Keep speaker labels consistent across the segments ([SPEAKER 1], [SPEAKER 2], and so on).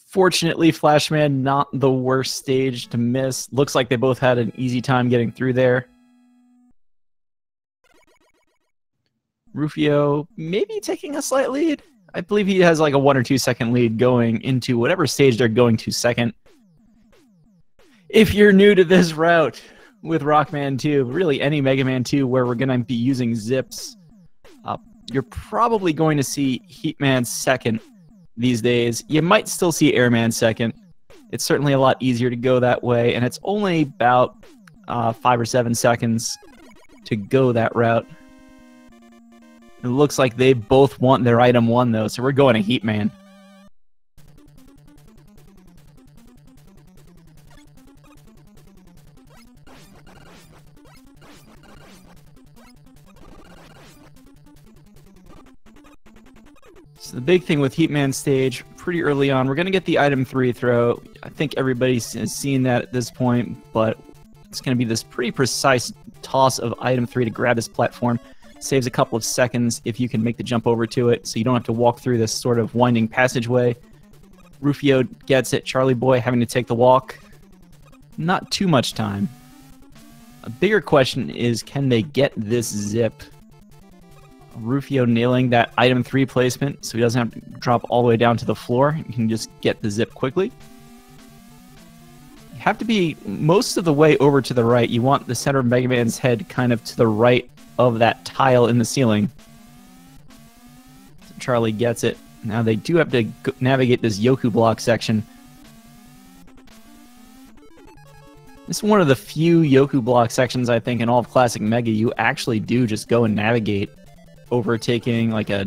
[SPEAKER 1] Fortunately, Flashman, not the worst stage to miss. Looks like they both had an easy time getting through there. Rufiou maybe taking a slight lead. I believe he has like a 1 or 2 second lead going into whatever stage they're going to second. If you're new to this route with Rockman 2, really any Mega Man 2 where we're going to be using zips, you're probably going to see Heatman second these days. You might still see Airman second. It's certainly a lot easier to go that way, and it's only about 5 or 7 seconds to go that route. It looks like they both want their item 1, though, so we're going to Heatman. So the big thing with Heatman stage, pretty early on, we're going to get the item 3 throw. I think everybody's seen that at this point, but it's going to be this pretty precise toss of item 3 to grab this platform. Saves a couple of seconds if you can make the jump over to it, so you don't have to walk through this sort of winding passageway. Rufiou gets it, Charlieboy having to take the walk. Not too much time. A bigger question is, can they get this zip? Rufiou nailing that item 3 placement so he doesn't have to drop all the way down to the floor. You can just get the zip quickly. You have to be most of the way over to the right. You want the center of Mega Man's head kind of to the right of that tile in the ceiling. So Charlie gets it. Now they do have to navigate this Yoku block section. This is one of the few Yoku block sections, I think, in all of Classic Mega you actually do just go and navigate, overtaking like a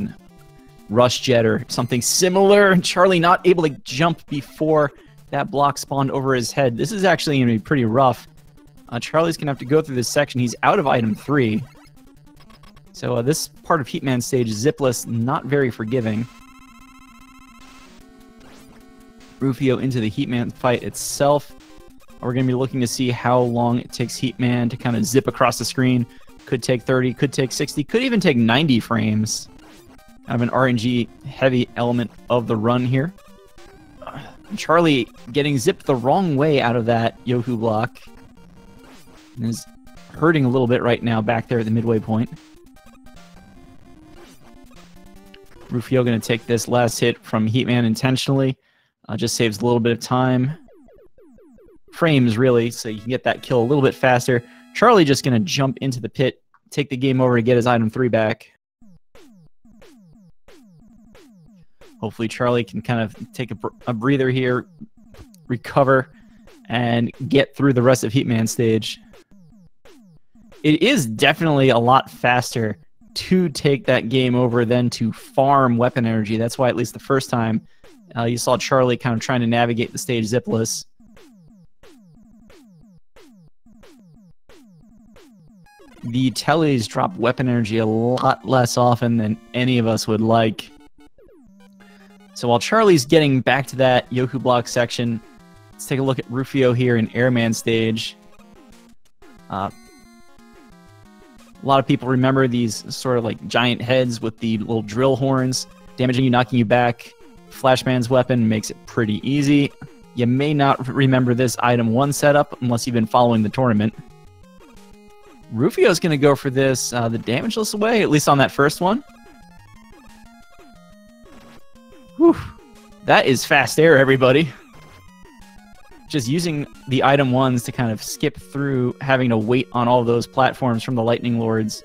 [SPEAKER 1] rush jet or something similar. Charlie not able to jump before that block spawned over his head. This is actually going to be pretty rough. Charlie's going to have to go through this section. He's out of item 3. So this part of Heatman stage, zipless, not very forgiving. Rufiou into the Heatman fight itself. We're going to be looking to see how long it takes Heatman to kind of zip across the screen. Could take 30, could take 60, could even take 90 frames. Kind of an RNG heavy element of the run here. Charlie getting zipped the wrong way out of that Yoku block. And is hurting a little bit right now back there at the midway point. Rufiou going to take this last hit from Heatman intentionally. Just saves a little bit of time. Frames, really, so you can get that kill a little bit faster. Charlie just going to jump into the pit, take the game over to get his item 3 back. Hopefully Charlie can kind of take a breather here, recover, and get through the rest of Heatman stage. It is definitely a lot faster to take that game over than to farm weapon energy. That's why at least the first time you saw Charlie kind of trying to navigate the stage zipless. The tellies drop weapon energy a lot less often than any of us would like. So while Charlie's getting back to that Yoku block section, let's take a look at Rufiou here in Airman stage. A lot of people remember these sort of like giant heads with the little drill horns, damaging you, knocking you back. Flashman's weapon makes it pretty easy. You may not remember this item 1 setup unless you've been following the tournament. Rufiou's going to go for this the damageless way, at least on that first one. Whew. That is fast air, everybody. Just using the item 1s to kind of skip through having to wait on all those platforms from the Lightning Lords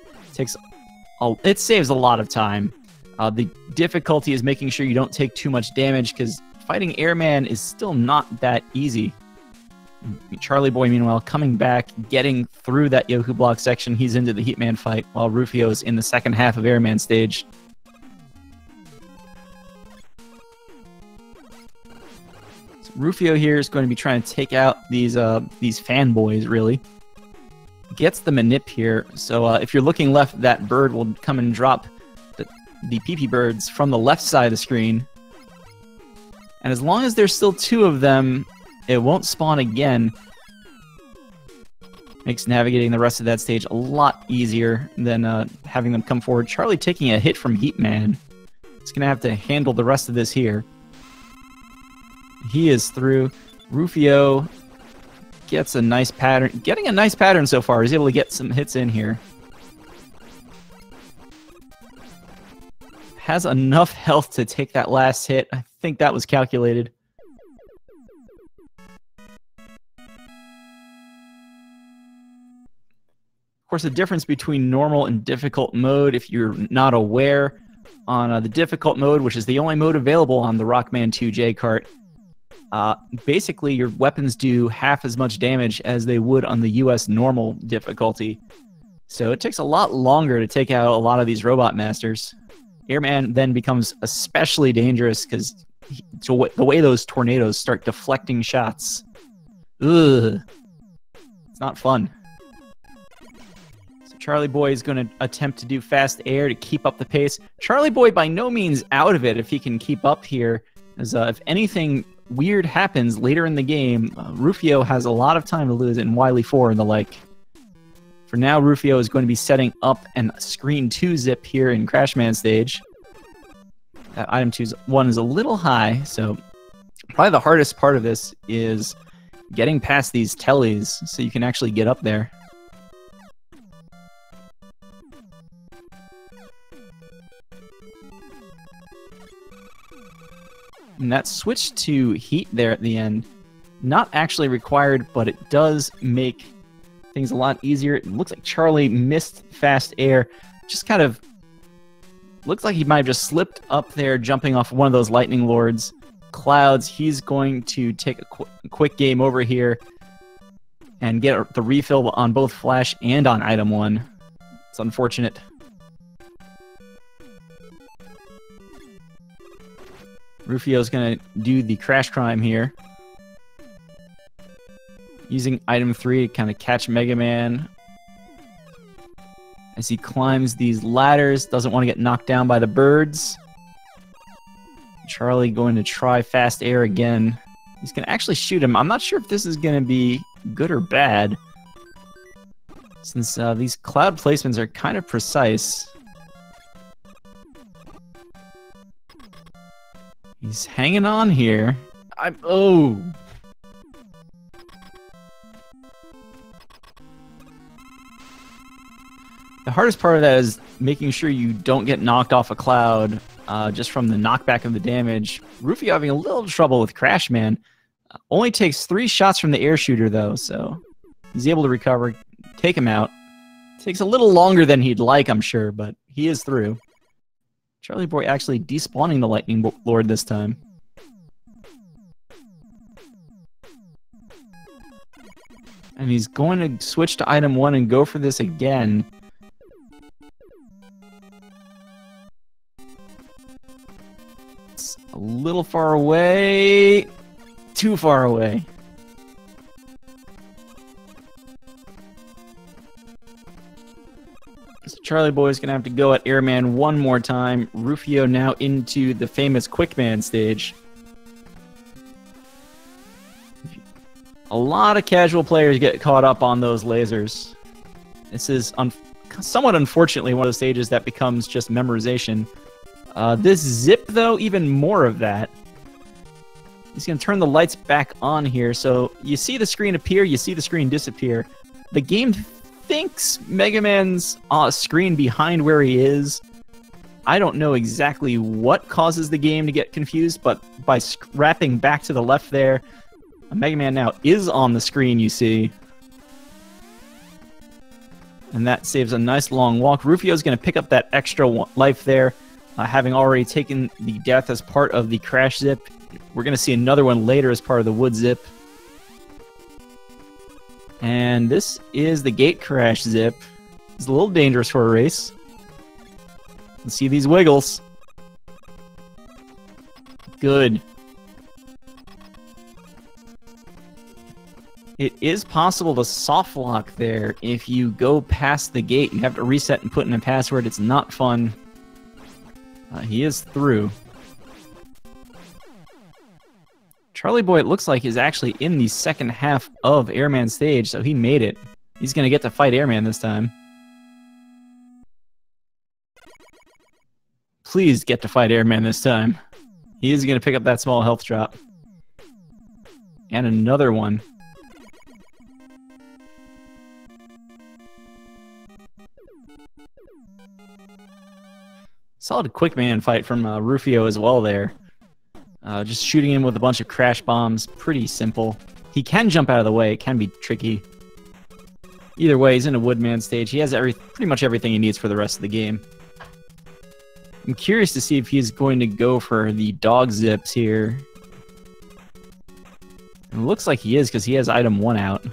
[SPEAKER 1] it saves a lot of time. The difficulty is making sure you don't take too much damage, because fighting Airman is still not that easy. Charlieboy, meanwhile, coming back, getting through that Yoku block section. He's into the Heatman fight, while Rufiou is in the second half of Airman stage. So Rufiou here is going to be trying to take out these fanboys, really. Gets the manip here, so if you're looking left, that bird will come and drop the PP birds from the left side of the screen. And as long as there's still 2 of them, it won't spawn again. Makes navigating the rest of that stage a lot easier than having them come forward. Charlie taking a hit from Heatman. He's going to have to handle the rest of this here. He is through. Rufio gets a nice pattern. Getting a nice pattern so far. He's able to get some hits in here. Has enough health to take that last hit. I think that was calculated. Of course, the difference between normal and difficult mode, if you're not aware, on the difficult mode, which is the only mode available on the Rockman 2J cart, basically your weapons do half as much damage as they would on the US normal difficulty. So it takes a lot longer to take out a lot of these robot masters. Airman then becomes especially dangerous because the way those tornadoes start deflecting shots. Ugh. It's not fun. So Charlieboy is going to attempt to do fast air to keep up the pace. Charlieboy by no means out of it if he can keep up here, as if anything weird happens later in the game, Rufio has a lot of time to lose in Wily 4 and the like. For now, Rufio is going to be setting up an Screen 2 zip here in Crashman stage. That item 1 is a little high, so probably the hardest part of this is getting past these tellies so you can actually get up there. And that switch to heat there at the end, not actually required, but it does make things a lot easier. It looks like Charlie missed fast air. Just kind of looks like he might have just slipped up there jumping off one of those lightning lords. Clouds, he's going to take a quick game over here and get the refill on both Flash and on item 1. It's unfortunate. Rufio's going to do the crash crime here. Using item 3 to kind of catch Mega Man as he climbs these ladders. Doesn't want to get knocked down by the birds. Charlie going to try fast air again. He's going to actually shoot him. I'm not sure if this is going to be good or bad, since these cloud placements are kind of precise. He's hanging on here. Oh! The hardest part of that is making sure you don't get knocked off a cloud just from the knockback of the damage. Rufio having a little trouble with Crashman. Only takes 3 shots from the air shooter, though, so he's able to recover, take him out. Takes a little longer than he'd like, I'm sure, but he is through. Charlieboy actually despawning the Lightning Lord this time. And he's going to switch to item 1 and go for this again. It's a little far away. Too far away. So Charlieboy is going to have to go at Airman one more time. Rufio now into the famous Quickman stage. A lot of casual players get caught up on those lasers. This is somewhat unfortunately one of the stages that becomes just memorization. This zip, though, even more of that. He's going to turn the lights back on here. So you see the screen appear, you see the screen disappear. The game thinks Mega Man's screen behind where he is. I don't know exactly what causes the game to get confused, but by wrapping back to the left there, Mega Man now is on the screen, you see. And that saves a nice long walk. Rufio's going to pick up that extra life there, having already taken the death as part of the crash zip. We're going to see another one later as part of the wood zip. And this is the gate crash zip. It's a little dangerous for a race. Let's see these wiggles. Good. It is possible to soft lock there if you go past the gate. You have to reset and put in a password. It's not fun. He is through. Charlieboy, it looks like, is actually in the second half of Airman stage, so he made it. He's going to get to fight Airman this time. Please get to fight Airman this time. He is going to pick up that small health drop. And another one. Solid quick man fight from Rufiou as well there. Just shooting him with a bunch of crash bombs. Pretty simple. He can jump out of the way. It can be tricky. Either way, he's in a Woodman stage. He has pretty much everything he needs for the rest of the game. I'm curious to see if he's going to go for the dog zips here. It looks like he is because he has item 1 out.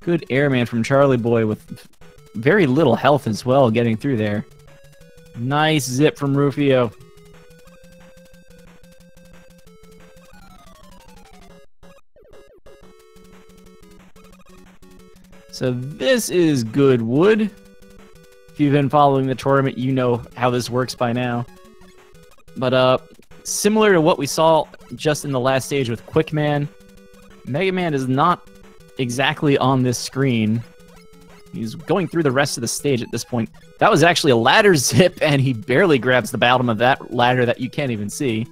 [SPEAKER 1] Good airman from Charlieboy with very little health as well getting through there. Nice zip from Rufiou. So this is good wood. If you've been following the tournament, you know how this works by now. But similar to what we saw just in the last stage with Quickman, Mega Man is not exactly on this screen. He's going through the rest of the stage at this point. That was actually a ladder zip, and he barely grabs the bottom of that ladder that you can't even see.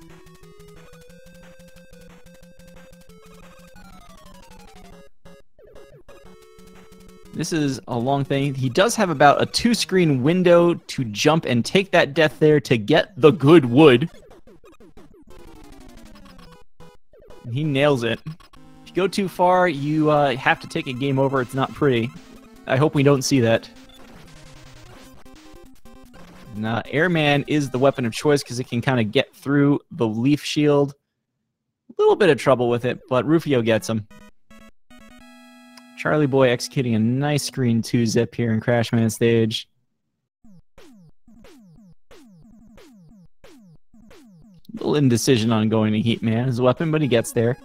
[SPEAKER 1] This is a long thing. He does have about a 2-screen window to jump and take that death there to get the good wood. And he nails it. If you go too far, you have to take a game over. It's not pretty. I hope we don't see that. Now, Airman is the weapon of choice because it can kind of get through the leaf shield. A little bit of trouble with it, but Rufiou gets him. Charlieboy executing a nice screen 2 zip here in Crashman stage. Little indecision on going to Heatman as a weapon, but he gets there.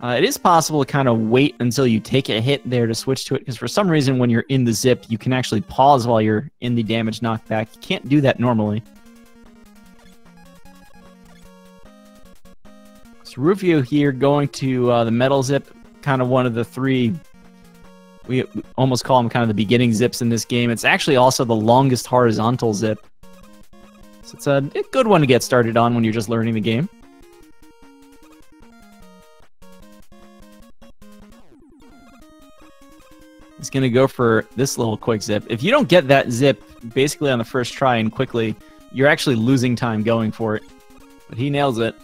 [SPEAKER 1] It is possible to kind of wait until you take a hit there to switch to it, because for some reason when you're in the zip, you can actually pause while you're in the damage knockback. You can't do that normally. So Rufiou here going to the metal zip, kind of one of the 3, we almost call them kind of the beginning zips in this game. It's actually also the longest horizontal zip. So it's a good one to get started on when you're just learning the game. He's going to go for this little quick zip. If you don't get that zip basically on the first try and quickly, you're actually losing time going for it. But he nails it.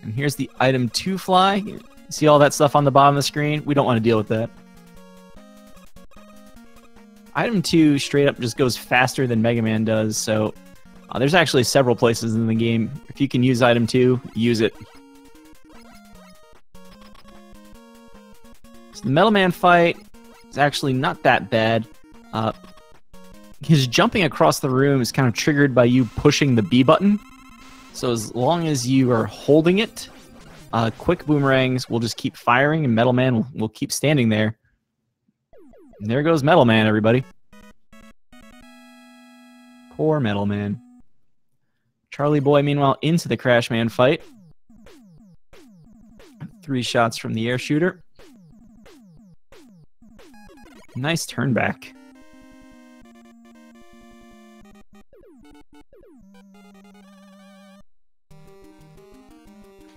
[SPEAKER 1] And here's the item 2 fly. See all that stuff on the bottom of the screen? We don't want to deal with that. Item 2 straight up just goes faster than Mega Man does, so there's actually several places in the game. If you can use item 2, use it. So the Metal Man fight is actually not that bad. His jumping across the room is kind of triggered by you pushing the B button. So as long as you are holding it, quick boomerangs will just keep firing, and Metal Man will keep standing there. And there goes Metal Man, everybody. Poor Metal Man. Charlieboy, meanwhile, into the Crashman fight. 3 shots from the air shooter. Nice turn back.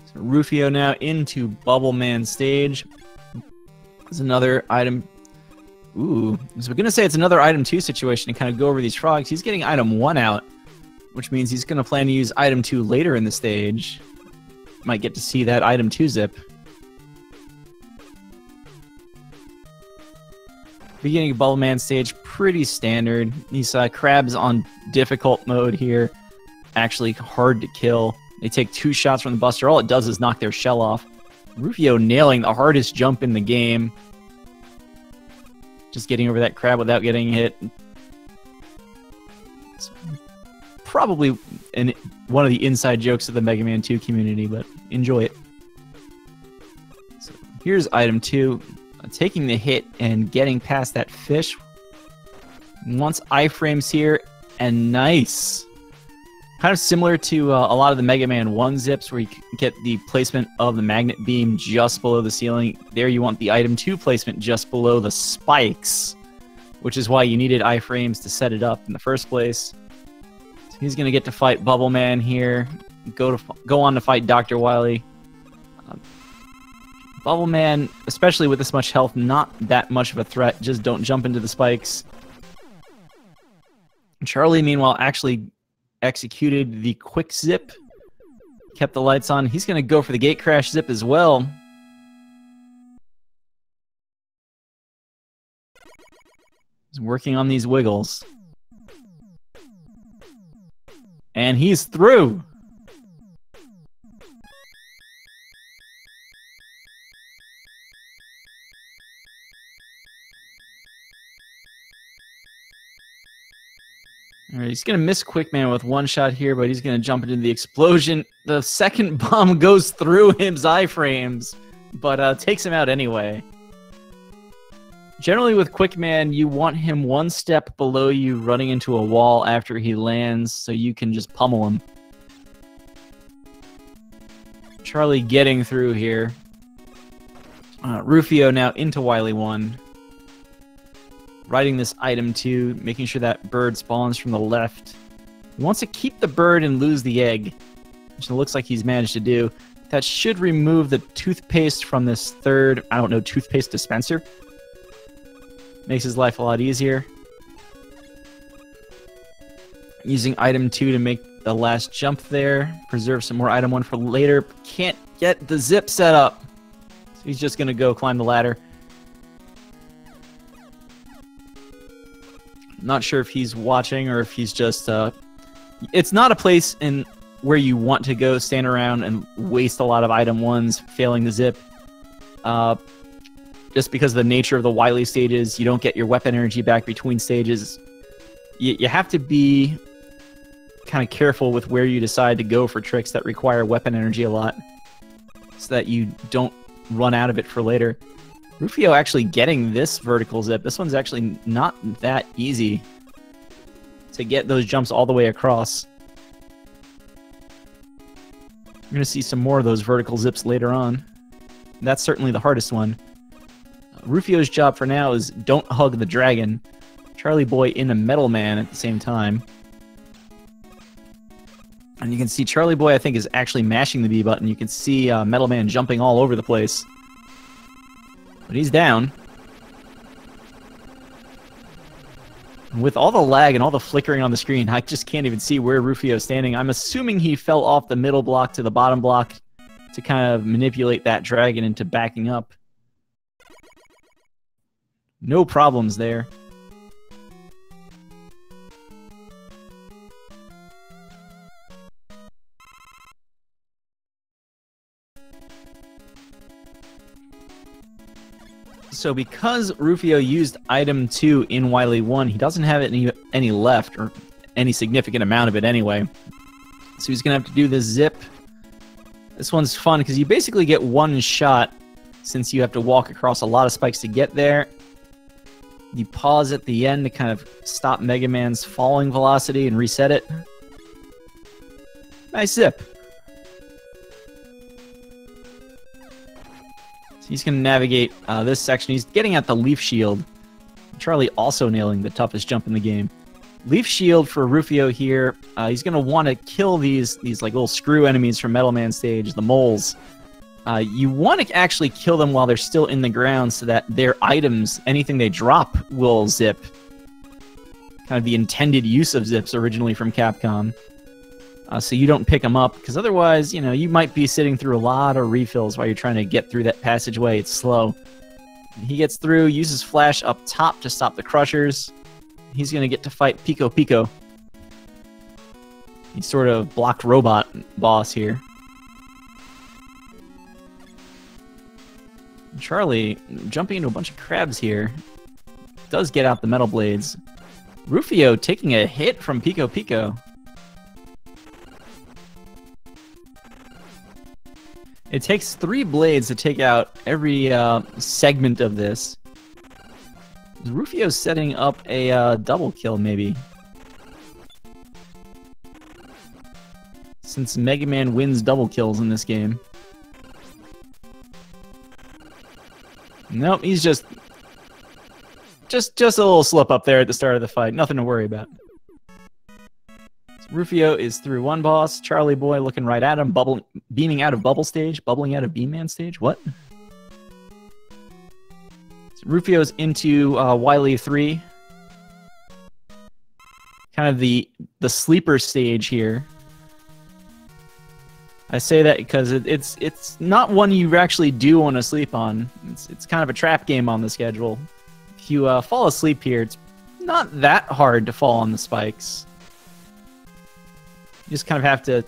[SPEAKER 1] So Rufiou now into Bubble Man stage. There's another item. Ooh, so we're going to say it's another item 2 situation to kind of go over these frogs. He's getting item 1 out, which means he's going to plan to use item 2 later in the stage. Might get to see that item 2 zip. Beginning of Bubble Man stage, pretty standard. These crabs on difficult mode here, actually hard to kill. They take 2 shots from the buster. All it does is knock their shell off. Rufiou nailing the hardest jump in the game. Just getting over that crab without getting hit. It's probably one of the inside jokes of the Mega Man 2 community, but enjoy it. So here's item 2. Taking the hit and getting past that fish. Once iframes here, and nice. Kind of similar to a lot of the Mega Man 1 zips where you get the placement of the magnet beam just below the ceiling. There you want the item 2 placement just below the spikes, which is why you needed iframes to set it up in the first place. So he's going to get to fight Bubble Man here. Go on to fight Dr. Wily. Bubble Man, especially with this much health, not that much of a threat. Just don't jump into the spikes. Charlie, meanwhile, actually executed the quick zip, kept the lights on. He's going to go for the gate crash zip as well. He's working on these wiggles. And he's through! Alright, he's going to miss Quickman with one shot here, but he's going to jump into the explosion. The second bomb goes through his iframes, but takes him out anyway. Generally with Quickman, you want him one step below you running into a wall after he lands, so you can just pummel him. Charlie getting through here. Rufiou now into Wily 1. Riding this item 2, making sure that bird spawns from the left. He wants to keep the bird and lose the egg, which it looks like he's managed to do. That should remove the toothpaste from this third, I don't know, toothpaste dispenser. Makes his life a lot easier. Using item 2 to make the last jump there. Preserve some more item 1 for later. Can't get the zip set up. So he's just going to go climb the ladder. Not sure if he's watching or if he's just... It's not a place where you want to go stand around and waste a lot of item 1s failing the zip. Just because of the nature of the Wily stages, you don't get your weapon energy back between stages. You have to be kind of careful with where you decide to go for tricks that require weapon energy a lot, so that you don't run out of it for later. Rufiou actually getting this vertical zip. This one's actually not that easy to get those jumps all the way across. You're going to see some more of those vertical zips later on. That's certainly the hardest one. Rufiou's job for now is don't hug the dragon. Charlieboy in a Metal Man at the same time. And you can see Charlieboy, I think, is actually mashing the B button. You can see Metal Man jumping all over the place. But he's down. With all the lag and all the flickering on the screen, I just can't even see where Rufiou is standing. I'm assuming he fell off the middle block to the bottom block to kind of manipulate that dragon into backing up. No problems there. So because Rufiou used item 2 in Wily 1, he doesn't have any left, or any significant amount of it anyway. So he's going to have to do the zip. This one's fun because you basically get one shot since you have to walk across a lot of spikes to get there. You pause at the end to kind of stop Mega Man's falling velocity and reset it. Nice zip. He's going to navigate this section. He's getting at the Leaf Shield. Charlie also nailing the toughest jump in the game. Leaf Shield for Rufiou here. He's going to want to kill these like little screw enemies from Metal Man stage, the moles. You want to actually kill them while they're still in the ground so that their items, anything they drop, will zip. Kind of the intended use of zips originally from Capcom. So you don't pick them up, because otherwise, you know, you might be sitting through a lot of refills while you're trying to get through that passageway. It's slow. He gets through, uses Flash up top to stop the Crushers. He's going to get to fight Pico Pico. He's sort of blocked robot boss here. Charlie, jumping into a bunch of crabs here, does get out the metal blades. Rufiou taking a hit from Pico Pico. It takes 3 blades to take out every segment of this. Rufiou's setting up a double kill, maybe. since Mega Man wins double kills in this game. Nope, he's just a little slip up there at the start of the fight. Nothing to worry about. So Rufio is through one boss. Charlieboy looking right at him, beaming out of bubble stage, bubbling out of Beam Man stage. What? So Rufio's into Wily 3. Kind of the sleeper stage here. I say that because it's not one you actually do want to sleep on. It's kind of a trap game on the schedule. If you fall asleep here, it's not that hard to fall on the spikes. You just kind of have to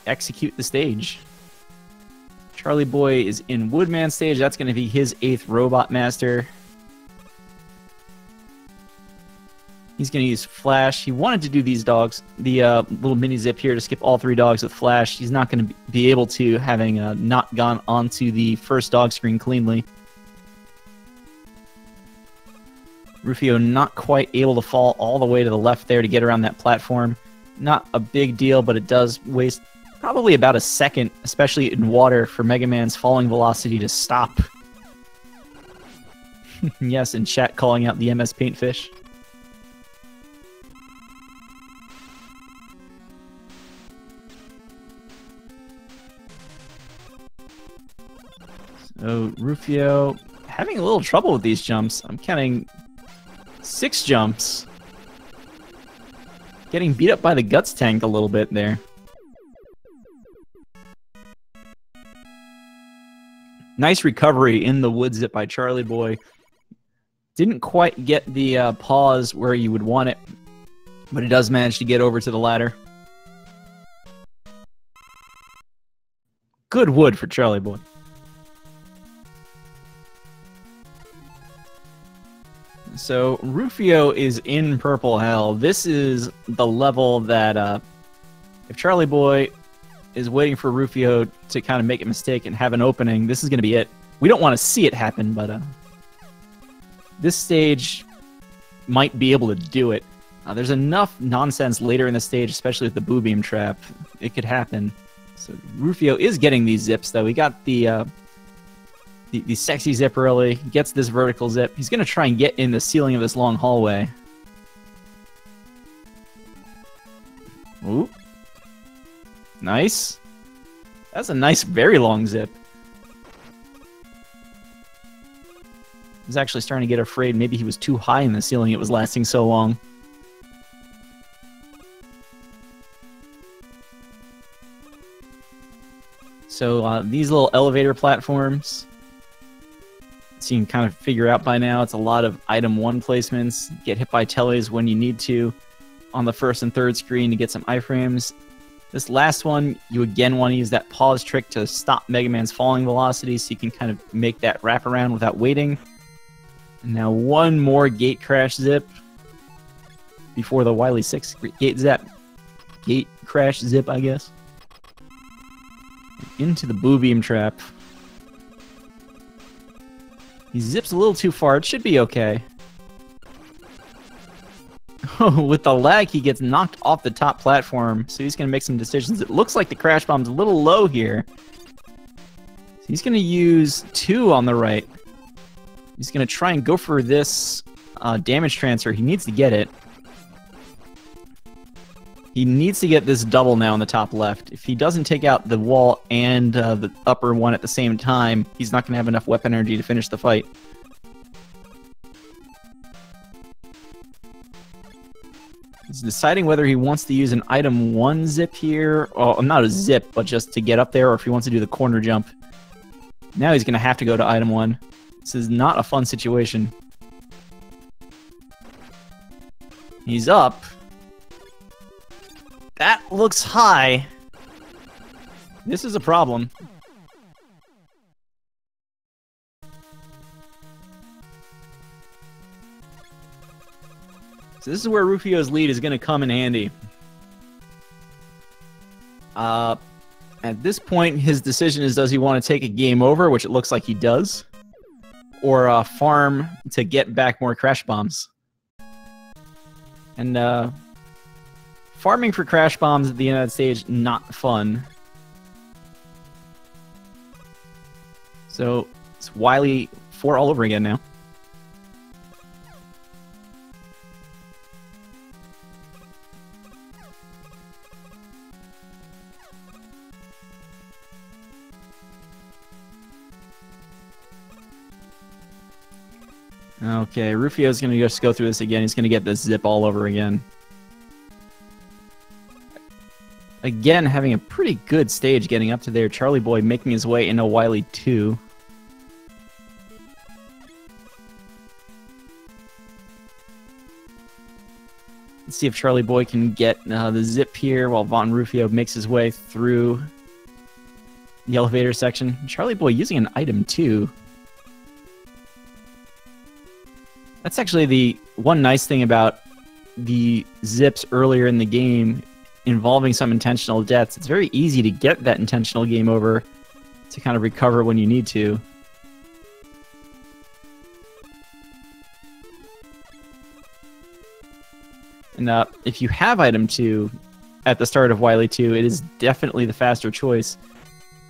[SPEAKER 1] execute the stage. Charlieboy is in Woodman stage. That's going to be his 8th Robot Master. He's going to use Flash. He wanted to do these dogs, the little mini zip here to skip all 3 dogs with Flash. He's not going to be able to, having not gone onto the first dog screen cleanly. Rufio not quite able to fall all the way to the left there to get around that platform. Not a big deal, but it does waste probably about a second, especially in water, for Mega Man's falling velocity to stop. Yes, in chat calling out the MS Paint Fish. So Rufio having a little trouble with these jumps. I'm counting 6 jumps. Getting beat up by the guts tank a little bit there. Nice recovery in the wood zip by Charlieboy. Didn't quite get the pause where you would want it, but he does manage to get over to the ladder. Good wood for Charlieboy. So Rufio is in Purple Hell. This is the level that if Charlieboy is waiting for Rufio to kind of make a mistake and have an opening, this is going to be it. We don't want to see it happen, but this stage might be able to do it. There's enough nonsense later in the stage, especially with the Boo Beam trap. It could happen. So Rufio is getting these zips, though. We got the sexy zip early, gets this vertical zip. He's going to try and get in the ceiling of this long hallway. Ooh. Nice. That's a nice, very long zip. I was actually starting to get afraid maybe he was too high in the ceiling. It was lasting so long. So these little elevator platforms, so you can kind of figure out by now, it's a lot of item 1 placements. Get hit by tellies when you need to on the first and third screen to get some iframes. This last one, you again want to use that pause trick to stop Mega Man's falling velocity, so you can kind of make that wraparound without waiting. And now one more gate crash zip before the Wily 6 gate crash zip, I guess. Into the Boo Beam trap. He zips a little too far. It should be okay. Oh, with the lag, he gets knocked off the top platform, so he's going to make some decisions. It looks like the crash bomb's a little low here. So he's going to use 2 on the right. He's going to try and go for this damage transfer. He needs to get it. He needs to get this double now on the top left. If he doesn't take out the wall and the upper one at the same time, he's not going to have enough weapon energy to finish the fight. He's deciding whether he wants to use an item 1 zip here. Well, not a zip, but just to get up there, or if he wants to do the corner jump. Now he's going to have to go to item 1. This is not a fun situation. He's up. That looks high. This is a problem. So this is where Rufio's lead is going to come in handy. At this point, his decision is, does he want to take a game over, which it looks like he does, or farm to get back more crash bombs. And farming for crash bombs at the end of that stage, not fun. So it's Wily 4 all over again now. Okay, Rufio's going to just go through this again. He's going to get this zip all over again. Again, having a pretty good stage getting up to there. Charlieboy making his way into Wily 2. Let's see if Charlieboy can get the zip here while VonRufiou makes his way through the elevator section. Charlieboy using an item 2. That's actually the one nice thing about the zips earlier in the game involving some intentional deaths. It's very easy to get that intentional game over to kind of recover when you need to. And if you have item 2 at the start of Wily 2, it is definitely the faster choice.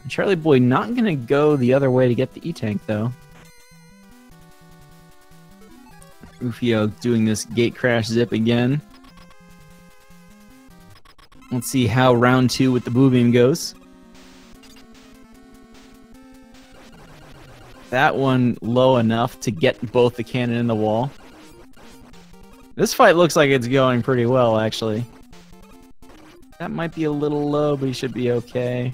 [SPEAKER 1] Charlieboy not going to go the other way to get the E-Tank, though. Rufio doing this gate crash zip again. Let's see how round 2 with the blue beam goes. That one low enough to get both the cannon in the wall. This fight looks like it's going pretty well, actually. That might be a little low, but he should be okay.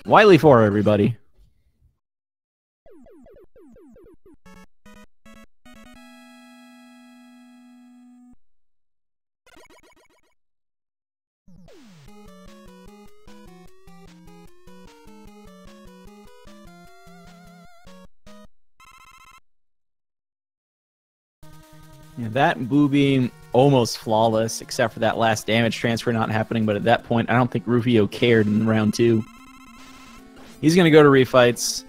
[SPEAKER 1] Wily 4, everybody. Yeah, that blue beam almost flawless, except for that last damage transfer not happening. But at that point, I don't think Rufio cared in round 2. He's going to go to refights.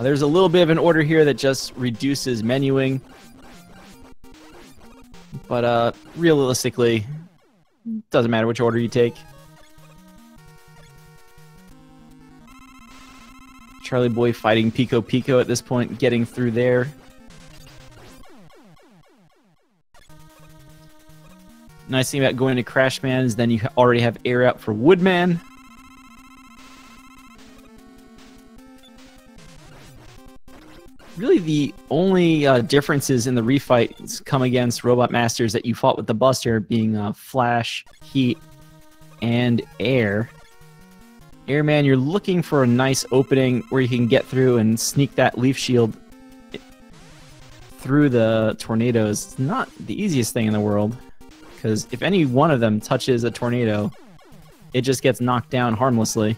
[SPEAKER 1] There's a little bit of an order here that just reduces menuing. But realistically, doesn't matter which order you take. Charlieboy fighting Pico Pico at this point, getting through there. Nice thing about going to Crashman is then you already have air out for Woodman. Really the only differences in the refights come against Robot Masters that you fought with the Buster being Flash, Heat, and Air. Airman, you're looking for a nice opening where you can get through and sneak that Leaf Shield through the tornadoes. It's not the easiest thing in the world, because if any one of them touches a tornado, it just gets knocked down harmlessly.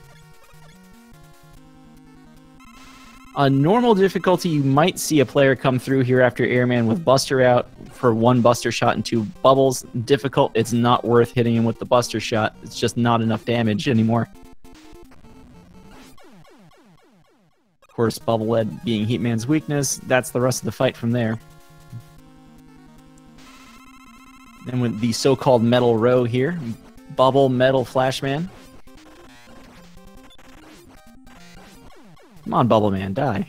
[SPEAKER 1] On normal difficulty, you might see a player come through here after Airman with Buster out for 1 Buster shot and 2 bubbles. Difficult, it's not worth hitting him with the Buster shot. It's just not enough damage anymore. Of course, Bubble Lead being Heatman's weakness, that's the rest of the fight from there. Then with the so-called Metal Row here, Bubble, Metal, Flashman. Come on, Bubble Man, die.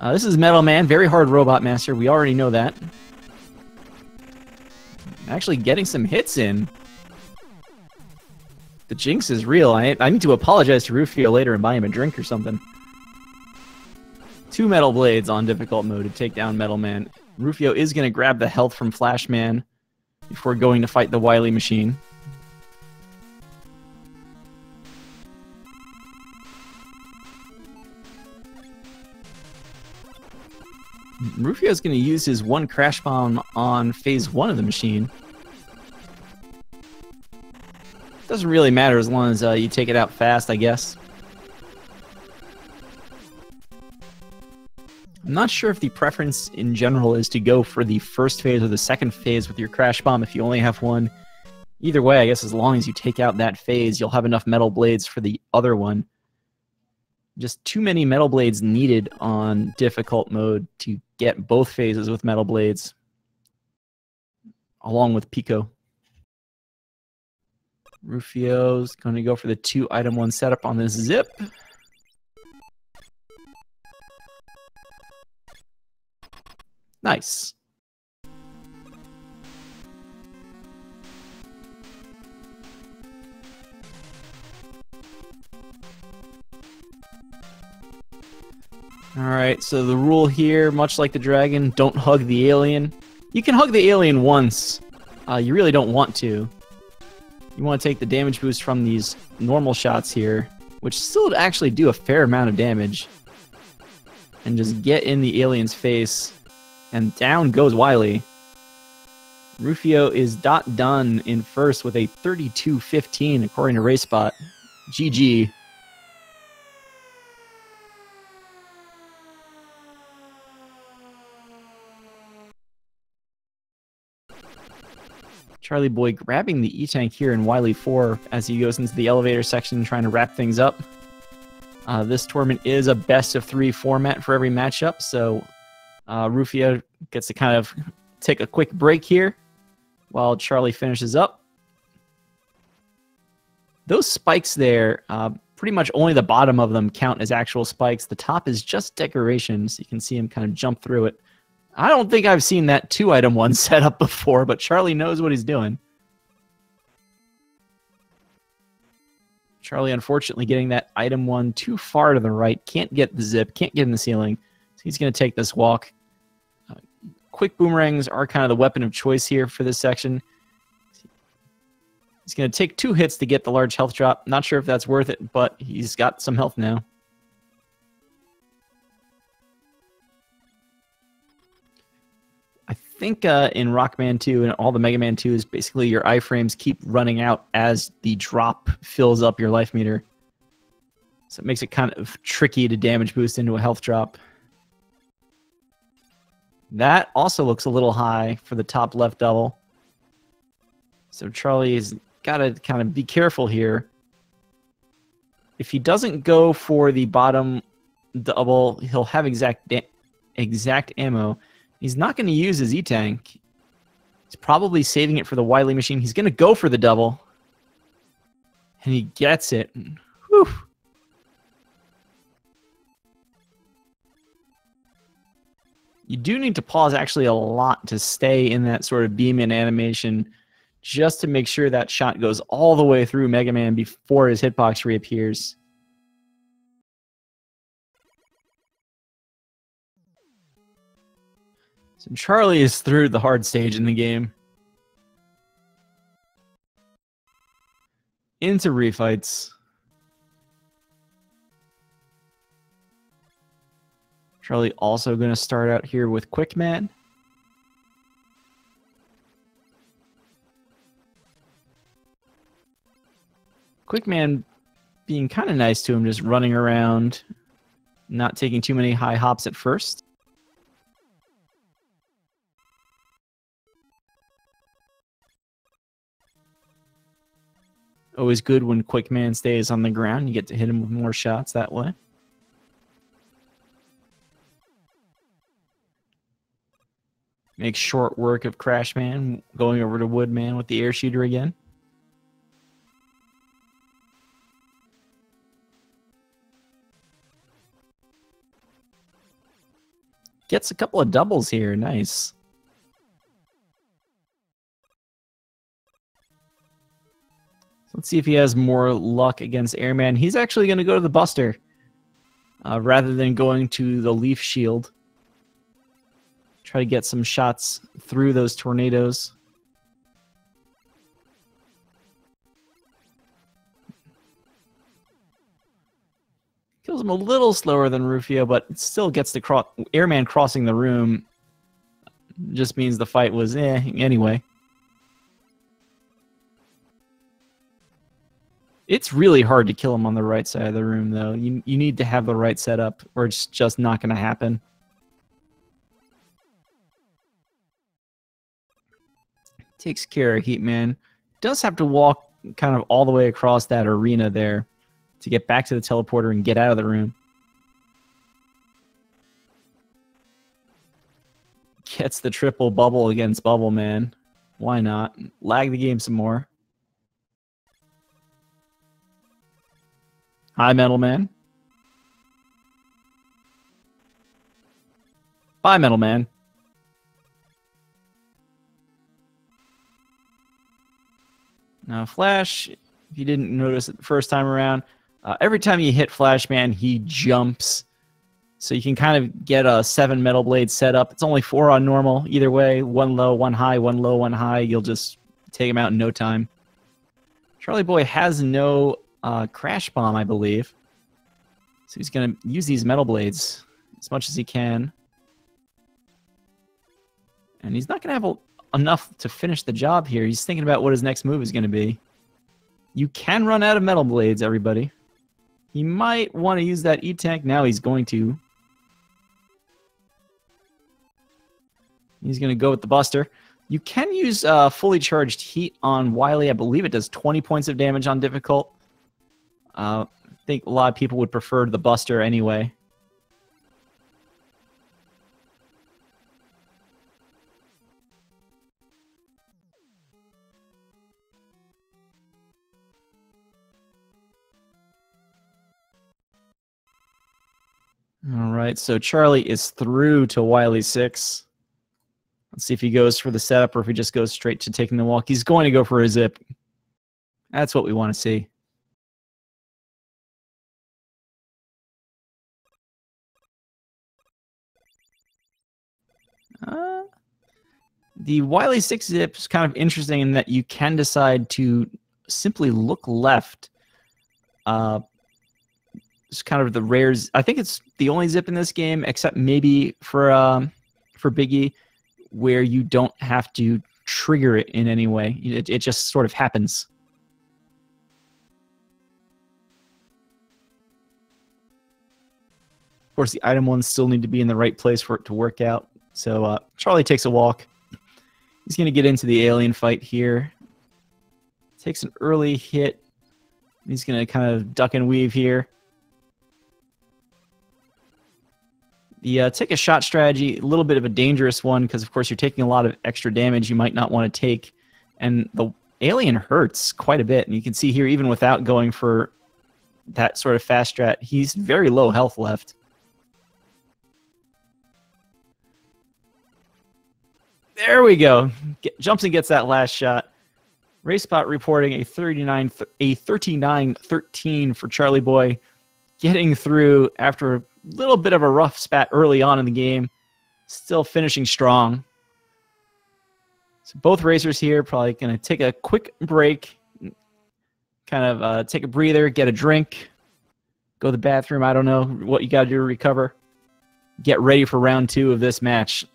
[SPEAKER 1] This is Metal Man, very hard Robot Master. We already know that. Actually getting some hits in. The jinx is real. I need to apologize to Rufio later and buy him a drink or something. 2 Metal Blades on difficult mode to take down Metal Man. Rufio is going to grab the health from Flashman before going to fight the Wily Machine. Rufio's going to use his 1 Crash Bomb on phase 1 of the machine. Doesn't really matter as long as you take it out fast, I guess. I'm not sure if the preference in general is to go for the first phase or the second phase with your Crash Bomb if you only have 1. Either way, I guess as long as you take out that phase, you'll have enough Metal Blades for the other one. Just too many metal blades needed on difficult mode to get both phases with metal blades, along with Pico. Rufio's going to go for the 2-item-1 setup on this zip. Nice. Alright, so the rule here, much like the dragon, don't hug the alien. You can hug the alien once. You really don't want to. You want to take the damage boost from these normal shots here, which still actually do a fair amount of damage, and just get in the alien's face, and down goes Wily. Rufio is done in first with a 32-15 according to RaceSpot. GG. Charlieboy grabbing the E-Tank here in Wily 4 as he goes into the elevator section trying to wrap things up. This tournament is a best-of-3 format for every matchup, so Rufio gets to kind of take a quick break here while Charlie finishes up. Those spikes there, pretty much only the bottom of them count as actual spikes. The top is just decoration, so you can see him kind of jump through it. I don't think I've seen that 2-item-1 setup before, but Charlie knows what he's doing. Charlie, unfortunately, getting that item 1 too far to the right. Can't get the zip, can't get in the ceiling. So he's going to take this walk. Quick boomerangs are kind of the weapon of choice here for this section. He's going to take 2 hits to get the large health drop. Not sure if that's worth it, but he's got some health now. I think in Rockman 2 and all the Mega Man 2s, basically your iframes keep running out as the drop fills up your life meter. So it makes it kind of tricky to damage boost into a health drop. That also looks a little high for the top left double. So Charlie's got to kind of be careful here. If he doesn't go for the bottom double, he'll have exact ammo. He's not going to use his E-Tank. He's probably saving it for the Wily machine. He's going to go for the double. And he gets it. Whew. You do need to pause actually a lot to stay in that sort of beam-in animation just to make sure that shot goes all the way through Mega Man before his hitbox reappears. So Charlie is through the hard stage in the game. Into refights. Charlie also going to start out here with Quickman. Quickman being kind of nice to him, just running around, not taking too many high hops at first. Always good when Quickman stays on the ground. You get to hit him with more shots that way. Makes short work of Crashman, going over to Woodman with the air shooter again. Gets a couple of doubles here. Nice. Let's see if he has more luck against Airman. He's actually going to go to the Buster rather than going to the Leaf Shield. Try to get some shots through those tornadoes. Kills him a little slower than Rufio, but it still gets the Airman crossing the room. Just means the fight was anyway. It's really hard to kill him on the right side of the room, though. You need to have the right setup, or it's just not going to happen. Takes care of Heatman. Does have to walk kind of all the way across that arena there to get back to the teleporter and get out of the room. Gets the triple bubble against Bubble Man. Why not? Lag the game some more. Hi, Metal Man. Bye, Metal Man. Now, Flash, if you didn't notice it the first time around, every time you hit Flash Man, he jumps. So you can kind of get a 7 Metal Blade set up. It's only 4 on normal. Either way, 1 low, 1 high, 1 low, 1 high. You'll just take him out in no time. Charlieboy has no Crash Bomb, I believe. So he's going to use these Metal Blades as much as he can. And he's not going to have enough to finish the job here. He's thinking about what his next move is going to be. You can run out of Metal Blades, everybody. He might want to use that E-Tank. Now he's going to. He's going to go with the Buster. You can use fully charged heat on Wily. I believe it does 20 points of damage on difficult. I think a lot of people would prefer the Buster anyway. All right, so Charlie is through to Wily 6. Let's see if he goes for the setup or if he just goes straight to taking the walk. He's going to go for a zip. That's what we want to see. The Wily 6 zip is kind of interesting in that you can decide to simply look left. It's kind of the rares. I think it's the only zip in this game, except maybe for Biggie, where you don't have to trigger it in any way. It just sort of happens. Of course, the item ones still need to be in the right place for it to work out. So Charlie takes a walk. He's going to get into the alien fight here. Takes an early hit. He's going to kind of duck and weave here. The take a shot strategy, a little bit of a dangerous one because, of course, you're taking a lot of extra damage you might not want to take. And the alien hurts quite a bit. And you can see here, even without going for that sort of fast strat, he's very low health left. There we go. Jumps and gets that last shot. RaceBot reporting a 39-13 for Charlieboy, getting through after a little bit of a rough spat early on in the game, still finishing strong. So both racers here probably going to take a quick break, kind of take a breather, get a drink, go to the bathroom. I don't know what you got to do to recover. Get ready for round 2 of this match.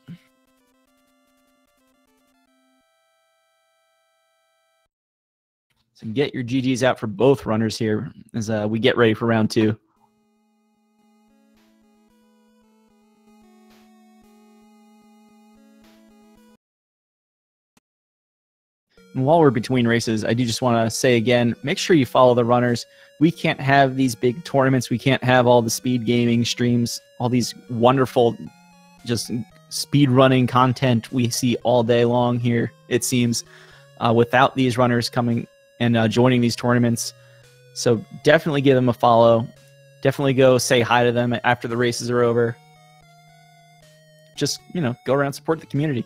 [SPEAKER 1] So get your GGs out for both runners here as we get ready for round 2. And while we're between races, I do just want to say again, make sure you follow the runners. We can't have these big tournaments. We can't have all the speed gaming streams, all these wonderful just speed running content we see all day long here, it seems, without these runners coming and joining these tournaments. So definitely give them a follow. Definitely go say hi to them after the races are over. Just, you know, go around, support the community.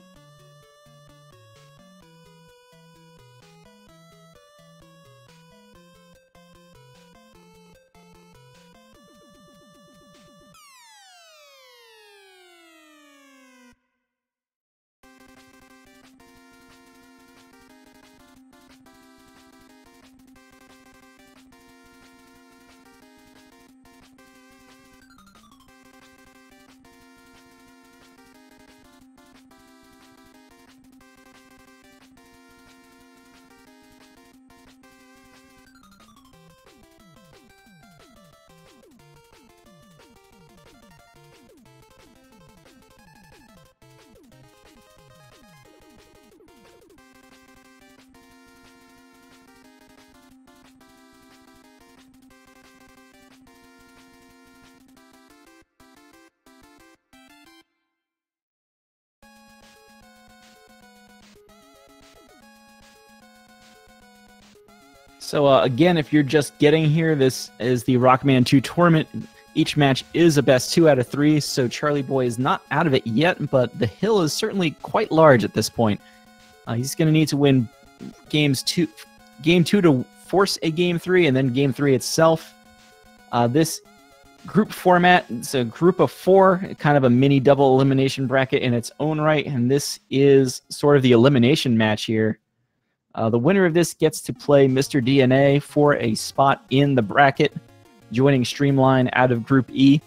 [SPEAKER 1] So again, if you're just getting here, this is the Rockman 2 tournament. Each match is a best 2 out of 3, so Charlieboy is not out of it yet, but the hill is certainly quite large at this point. He's going to need to win game 2 to force a game 3, and then game 3 itself. This group format, it's a group of 4, kind of a mini double elimination bracket in its own right, and this is sort of the elimination match here. The winner of this gets to play Mr. DNA for a spot in the bracket, joining Streamline out of Group E.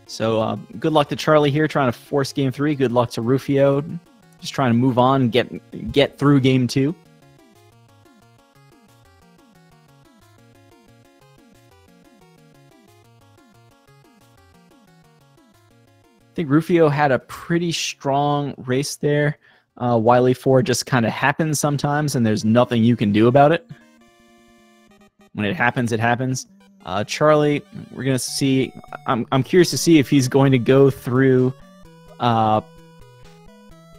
[SPEAKER 1] So good luck to Charlie here, trying to force Game 3. Good luck to Rufiou, just trying to move on and get through Game 2. I think Rufiou had a pretty strong race there. Wily 4 just kind of happens sometimes, and there's nothing you can do about it. When it happens, it happens. Charlie, we're gonna see. I'm curious to see if he's going to go through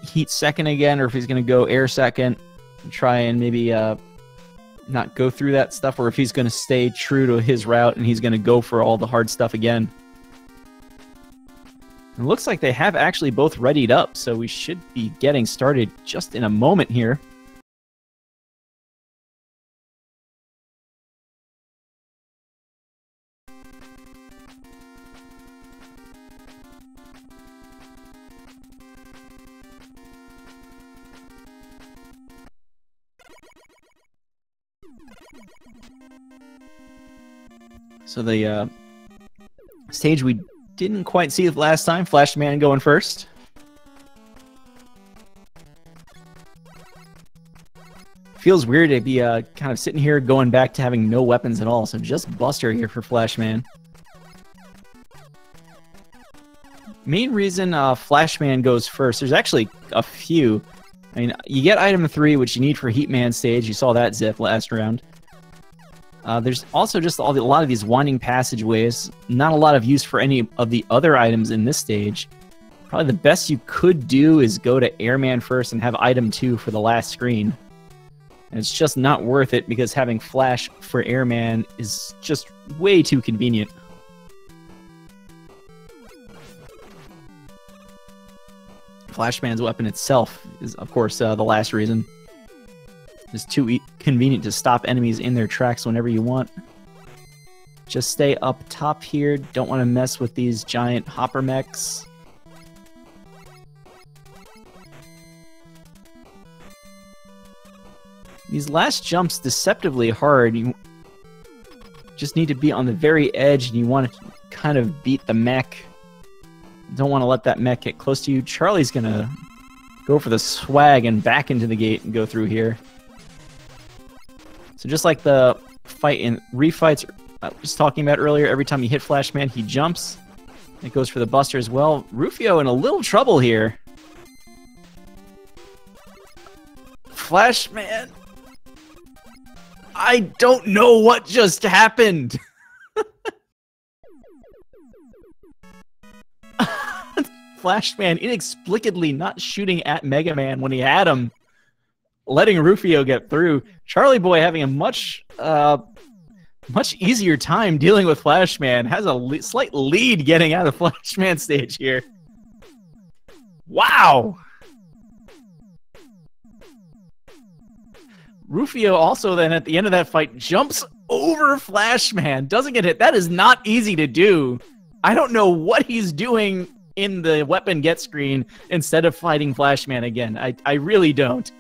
[SPEAKER 1] heat second again, or if he's going to go air second and try and maybe not go through that stuff, or if he's going to stay true to his route and he's going to go for all the hard stuff again. It looks like they have actually both readied up, so we should be getting started just in a moment here. So the stage we didn't quite see it last time. Flashman going first. Feels weird to be kind of sitting here going back to having no weapons at all. So just Buster here for Flashman. Main reason Flashman goes first, there's actually a few. I mean, you get item 3, which you need for Heatman stage. You saw that zip last round. There's also just a lot of these winding passageways. Not a lot of use for any of the other items in this stage. Probably the best you could do is go to Airman first and have item 2 for the last screen. And it's just not worth it because having Flash for Airman is just way too convenient. Flashman's weapon itself is, of course, the last reason. It's too convenient to stop enemies in their tracks whenever you want. Just stay up top here. Don't want to mess with these giant hopper mechs. These last jumps deceptively hard. You just need to be on the very edge, and you want to kind of beat the mech. Don't want to let that mech get close to you. Charlie's going to go for the swag and back into the gate and go through here. So just like the fight in refights I was talking about earlier, every time you hit Flashman, he jumps. It goes for the Buster as well. Rufiou in a little trouble here. Flashman. I don't know what just happened. Flashman inexplicably not shooting at Mega Man when he had him, letting Rufiou get through. Charlieboy having a much easier time dealing with Flashman. Has a slight lead getting out of Flashman stage here. Wow! Rufiou also then at the end of that fight jumps over Flashman. Doesn't get hit. That is not easy to do. I don't know what he's doing in the weapon get screen instead of fighting Flashman again. I really don't.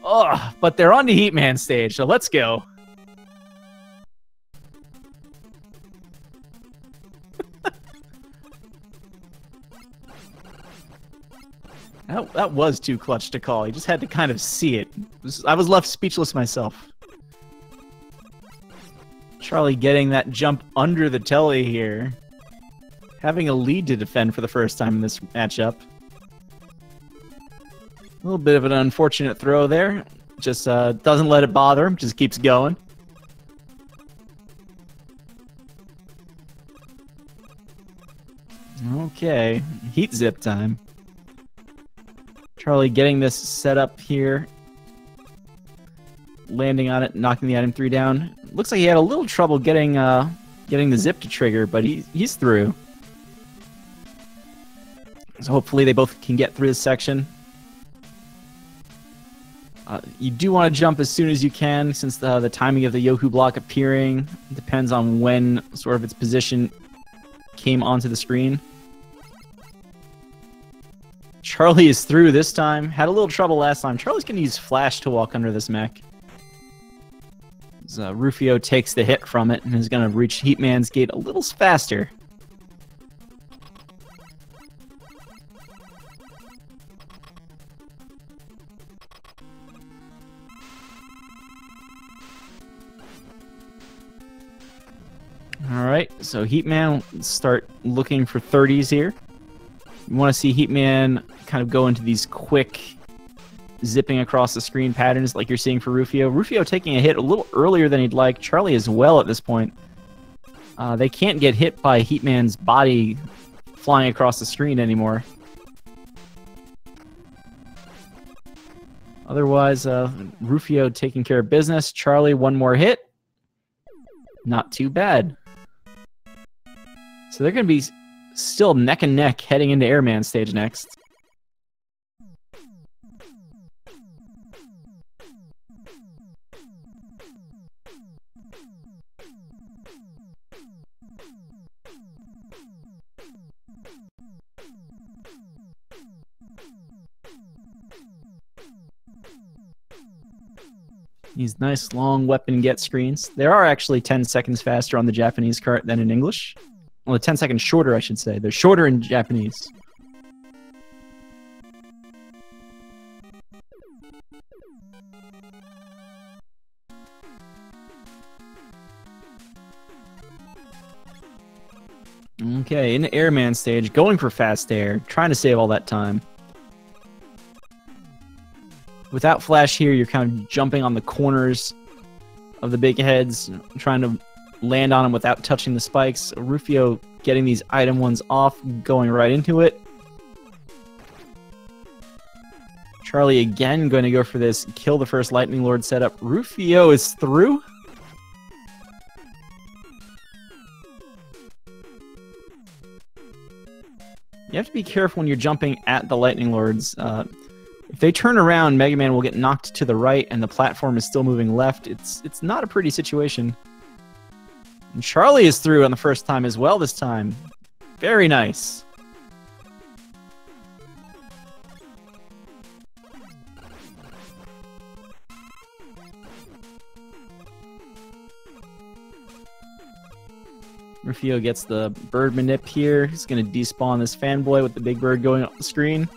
[SPEAKER 1] Ugh, but they're on the Heatman stage, so let's go. That was too clutch to call. He just had to kind of see it. I was left speechless myself. Charlie getting that jump under the telly here. Having a lead to defend for the first time in this matchup. A little bit of an unfortunate throw there. Just doesn't let it bother him. Just keeps going. Okay. Heat zip time. Charlie getting this set up here. landing on it, knocking the item 3 down. Looks like he had a little trouble getting the zip to trigger, but he's through. So hopefully they both can get through this section. You do want to jump as soon as you can, since the timing of the Yoku block appearing depends on when sort of its position came onto the screen. Charlie is through this time. Had a little trouble last time. Charlie's going to use Flash to walk under this mech. Rufiou takes the hit from it and is going to reach Heatman's gate a little faster. Alright, so Heatman, start looking for 30s here. You want to see Heatman kind of go into these quick zipping across the screen patterns like you're seeing for Rufiou. Rufiou taking a hit a little earlier than he'd like. Charlie as well at this point. They can't get hit by Heatman's body flying across the screen anymore. Otherwise, Rufiou taking care of business. Charlie, one more hit. Not too bad. So they're going to be still neck and neck heading into Airman stage next. These nice long weapon get screens. There are actually 10 seconds faster on the Japanese cart than in English. Well, 10 seconds shorter, I should say. They're shorter in Japanese. Okay, into Airman stage, going for fast air, trying to save all that time. Without Flash here, you're kind of jumping on the corners of the big heads, trying to land on them without touching the spikes. Rufiou getting these item ones off, going right into it. Charlie again going to go for this kill the first Lightning Lord setup. Rufiou is through. You have to be careful when you're jumping at the Lightning Lords. If they turn around, Mega Man will get knocked to the right and the platform is still moving left. It's not a pretty situation. And Charlie is through on the first time as well this time. Very nice. Rufiou gets the bird manip here. He's going to despawn this fanboy with the big bird going up the screen.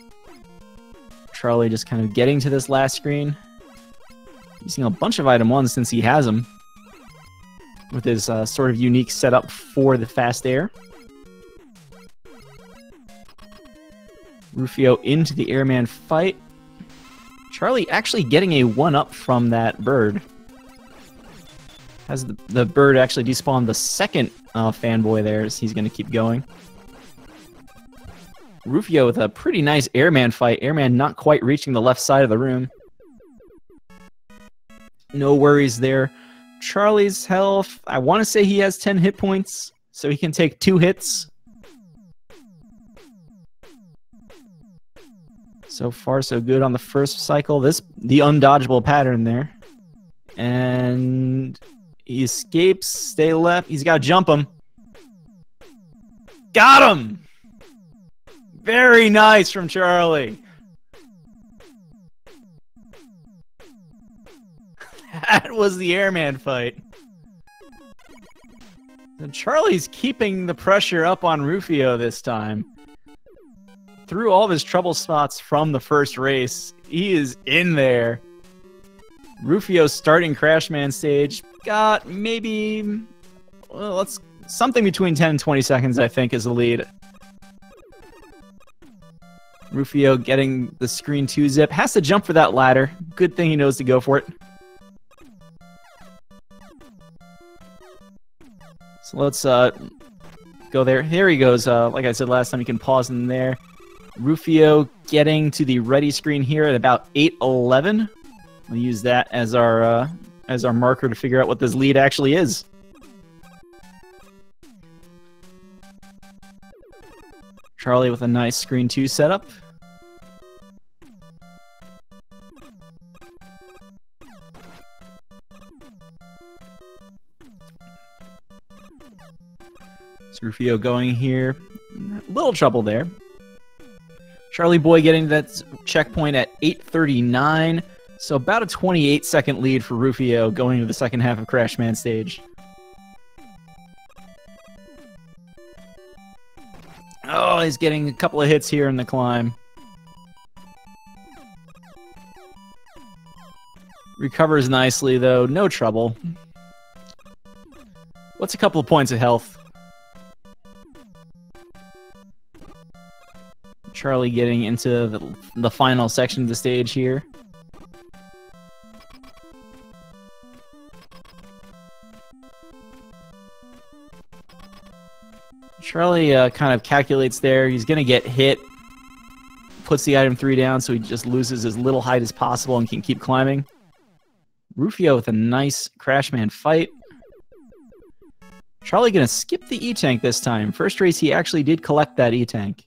[SPEAKER 1] Charlie just kind of getting to this last screen. Using a bunch of item ones since he has them. With his sort of unique setup for the fast air. Rufiou into the Airman fight. Charlie actually getting a 1-up from that bird. Has the bird actually despawned the second fanboy there as he's going to keep going. Rufiou with a pretty nice Airman fight. Airman not quite reaching the left side of the room. No worries there. Charlie's health, I want to say he has 10 hit points, so he can take 2 hits. So far, so good on the first cycle. The undodgeable pattern there. And he escapes, stay left. He's got to jump him. Got him! Very nice from Charlie. That was the Airman fight. And Charlie's keeping the pressure up on Rufiou this time. Through all of his trouble spots from the first race, he is in there. Rufiou starting Crashman stage got maybe, well, something between 10 and 20 seconds, I think, is the lead. Rufiou getting the screen 2 zip. Has to jump for that ladder. Good thing he knows to go for it. So let's go there. Here he goes. Like I said last time, you can pause in there. Rufiou getting to the ready screen here at about 8:11. We'll use that as our as our marker to figure out what this lead actually is. Charlie with a nice screen 2 setup. Rufiou going here. Little trouble there. Charlieboy getting that checkpoint at 8:39. So about a 28-second lead for Rufiou going into the second half of Crashman stage. Oh, he's getting a couple of hits here in the climb. Recovers nicely, though. No trouble. What's a couple of points of health? Charlie getting into the final section of the stage here. Charlie kind of calculates there. He's going to get hit. Puts the item 3 down so he just loses as little height as possible and can keep climbing. Rufiou with a nice Crashman fight. Charlie going to skip the E-Tank this time. First race, he actually did collect that E-Tank.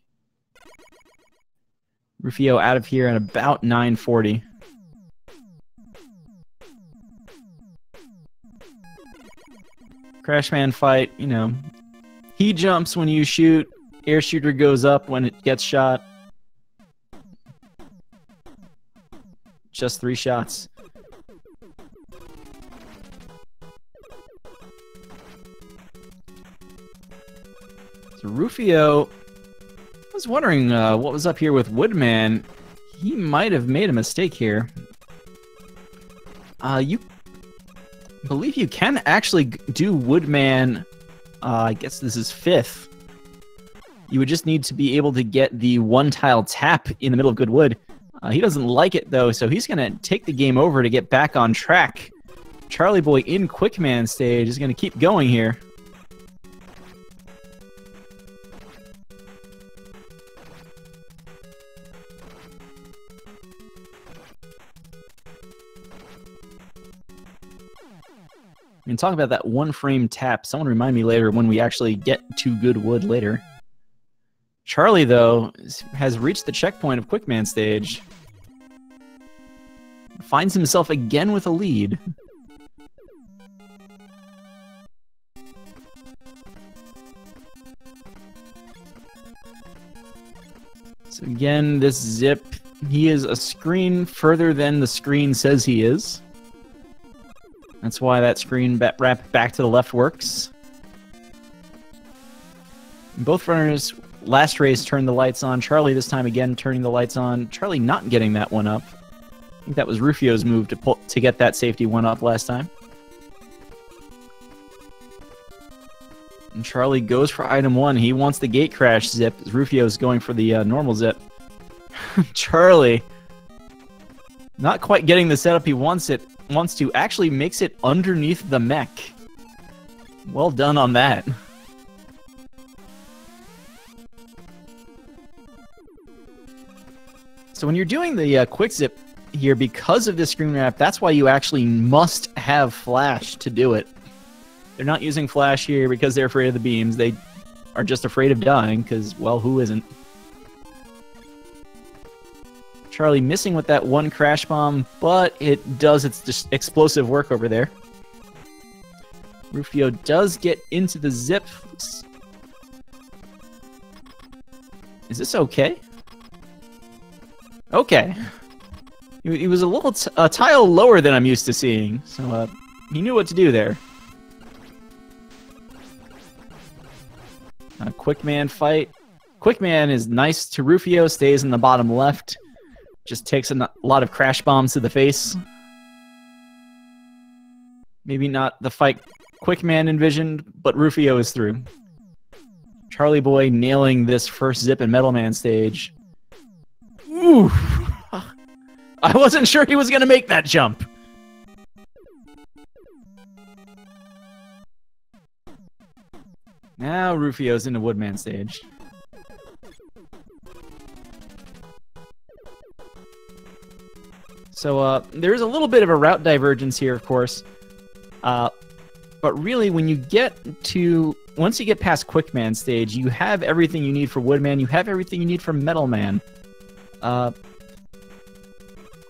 [SPEAKER 1] Rufiou out of here at about 9:40. Crashman fight, you know. He jumps when you shoot. Air shooter goes up when it gets shot. Just 3 shots. So Rufiou, I was wondering what was up here with Woodman. He might have made a mistake here. You believe you can actually do Woodman. I guess this is 5th. You would just need to be able to get the 1-tile tap in the middle of Goodwood. He doesn't like it, though, so he's going to take the game over to get back on track. Charlieboy in Quickman stage is going to keep going here. And talk about that 1-frame tap. Someone remind me later when we actually get to Goodwood later. Charlie, though, has reached the checkpoint of Quickman stage. Finds himself again with a lead. So again, this Zip, he is a screen further than the screen says he is. That's why that screen wrap back to the left works. Both runners last race turned the lights on. Charlie this time again turning the lights on. Charlie not getting that one up. I think that was Rufiou's move to get that safety one up last time. And Charlie goes for item 1. He wants the gate crash zip. Rufiou's going for the normal zip. Charlie not quite getting the setup he wants to. Actually makes it underneath the mech. Well done on that. So when you're doing the quick zip here, because of this screen wrap, that's why you actually must have flash to do it. They're not using flash here because they're afraid of the beams. They are just afraid of dying because, well, who isn't? Charlie missing with that one crash bomb, but it does its just explosive work over there. Rufiou does get into the zip. Is this okay? Okay. He was a little a tile lower than I'm used to seeing, so he knew what to do there. A Quickman fight. Quickman is nice to Rufiou, stays in the bottom left. Just takes a lot of crash bombs to the face. Maybe not the fight Quickman envisioned, but Rufiou is through. Charlieboy nailing this first Zip and Metal Man stage. Ooh! I wasn't sure he was going to make that jump. Now Rufiou's in the Woodman stage. So there's a little bit of a route divergence here, of course. But really, when you get to... Once you get past Quickman stage, you have everything you need for Woodman. You have everything you need for Metalman. A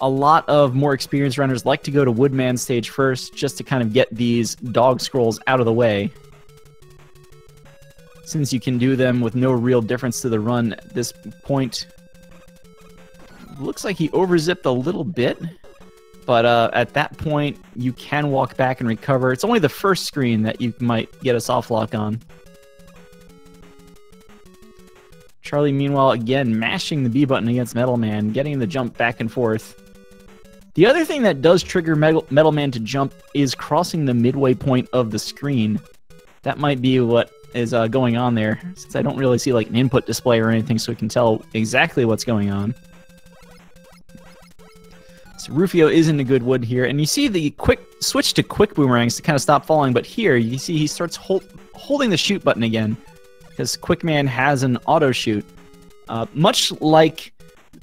[SPEAKER 1] lot of more experienced runners like to go to Woodman stage first, just to kind of get these dog scrolls out of the way. Since you can do them with no real difference to the run at this point. Looks like he overzipped a little bit. But at that point, you can walk back and recover. It's only the first screen that you might get a soft lock on. Charlie, meanwhile, again, mashing the B button against Metalman, getting him to jump back and forth. The other thing that does trigger Metalman to jump is crossing the midway point of the screen. That might be what is going on there, since I don't really see like an input display or anything, so we can tell exactly what's going on. So Rufiou is in the good wood here, and you see the quick switch to quick boomerangs to kind of stop falling, but here you see he starts holding the shoot button again, because Quickman has an auto shoot. Much like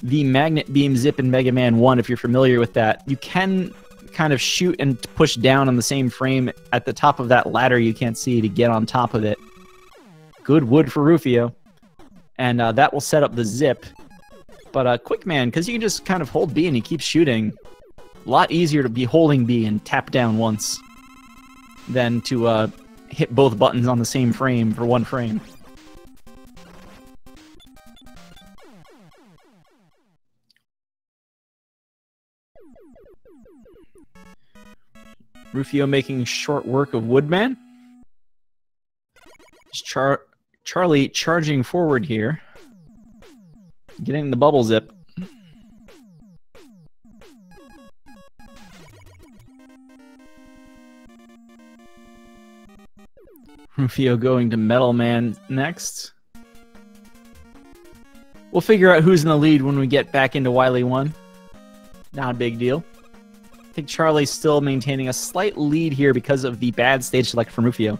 [SPEAKER 1] the Magnet Beam Zip in Mega Man 1, if you're familiar with that, you can kind of shoot and push down on the same frame at the top of that ladder you can't see to get on top of it. Good wood for Rufiou. And that will set up the zip. But Quickman, because you can just kind of hold B and he keeps shooting, a lot easier to be holding B and tap down once than to hit both buttons on the same frame for one frame. Rufiou making short work of Woodman. Charlie charging forward here. Getting the bubble zip. Rufiou going to Metalman next. We'll figure out who's in the lead when we get back into Wily 1. Not a big deal. I think Charlie's still maintaining a slight lead here because of the bad stage select from Rufiou.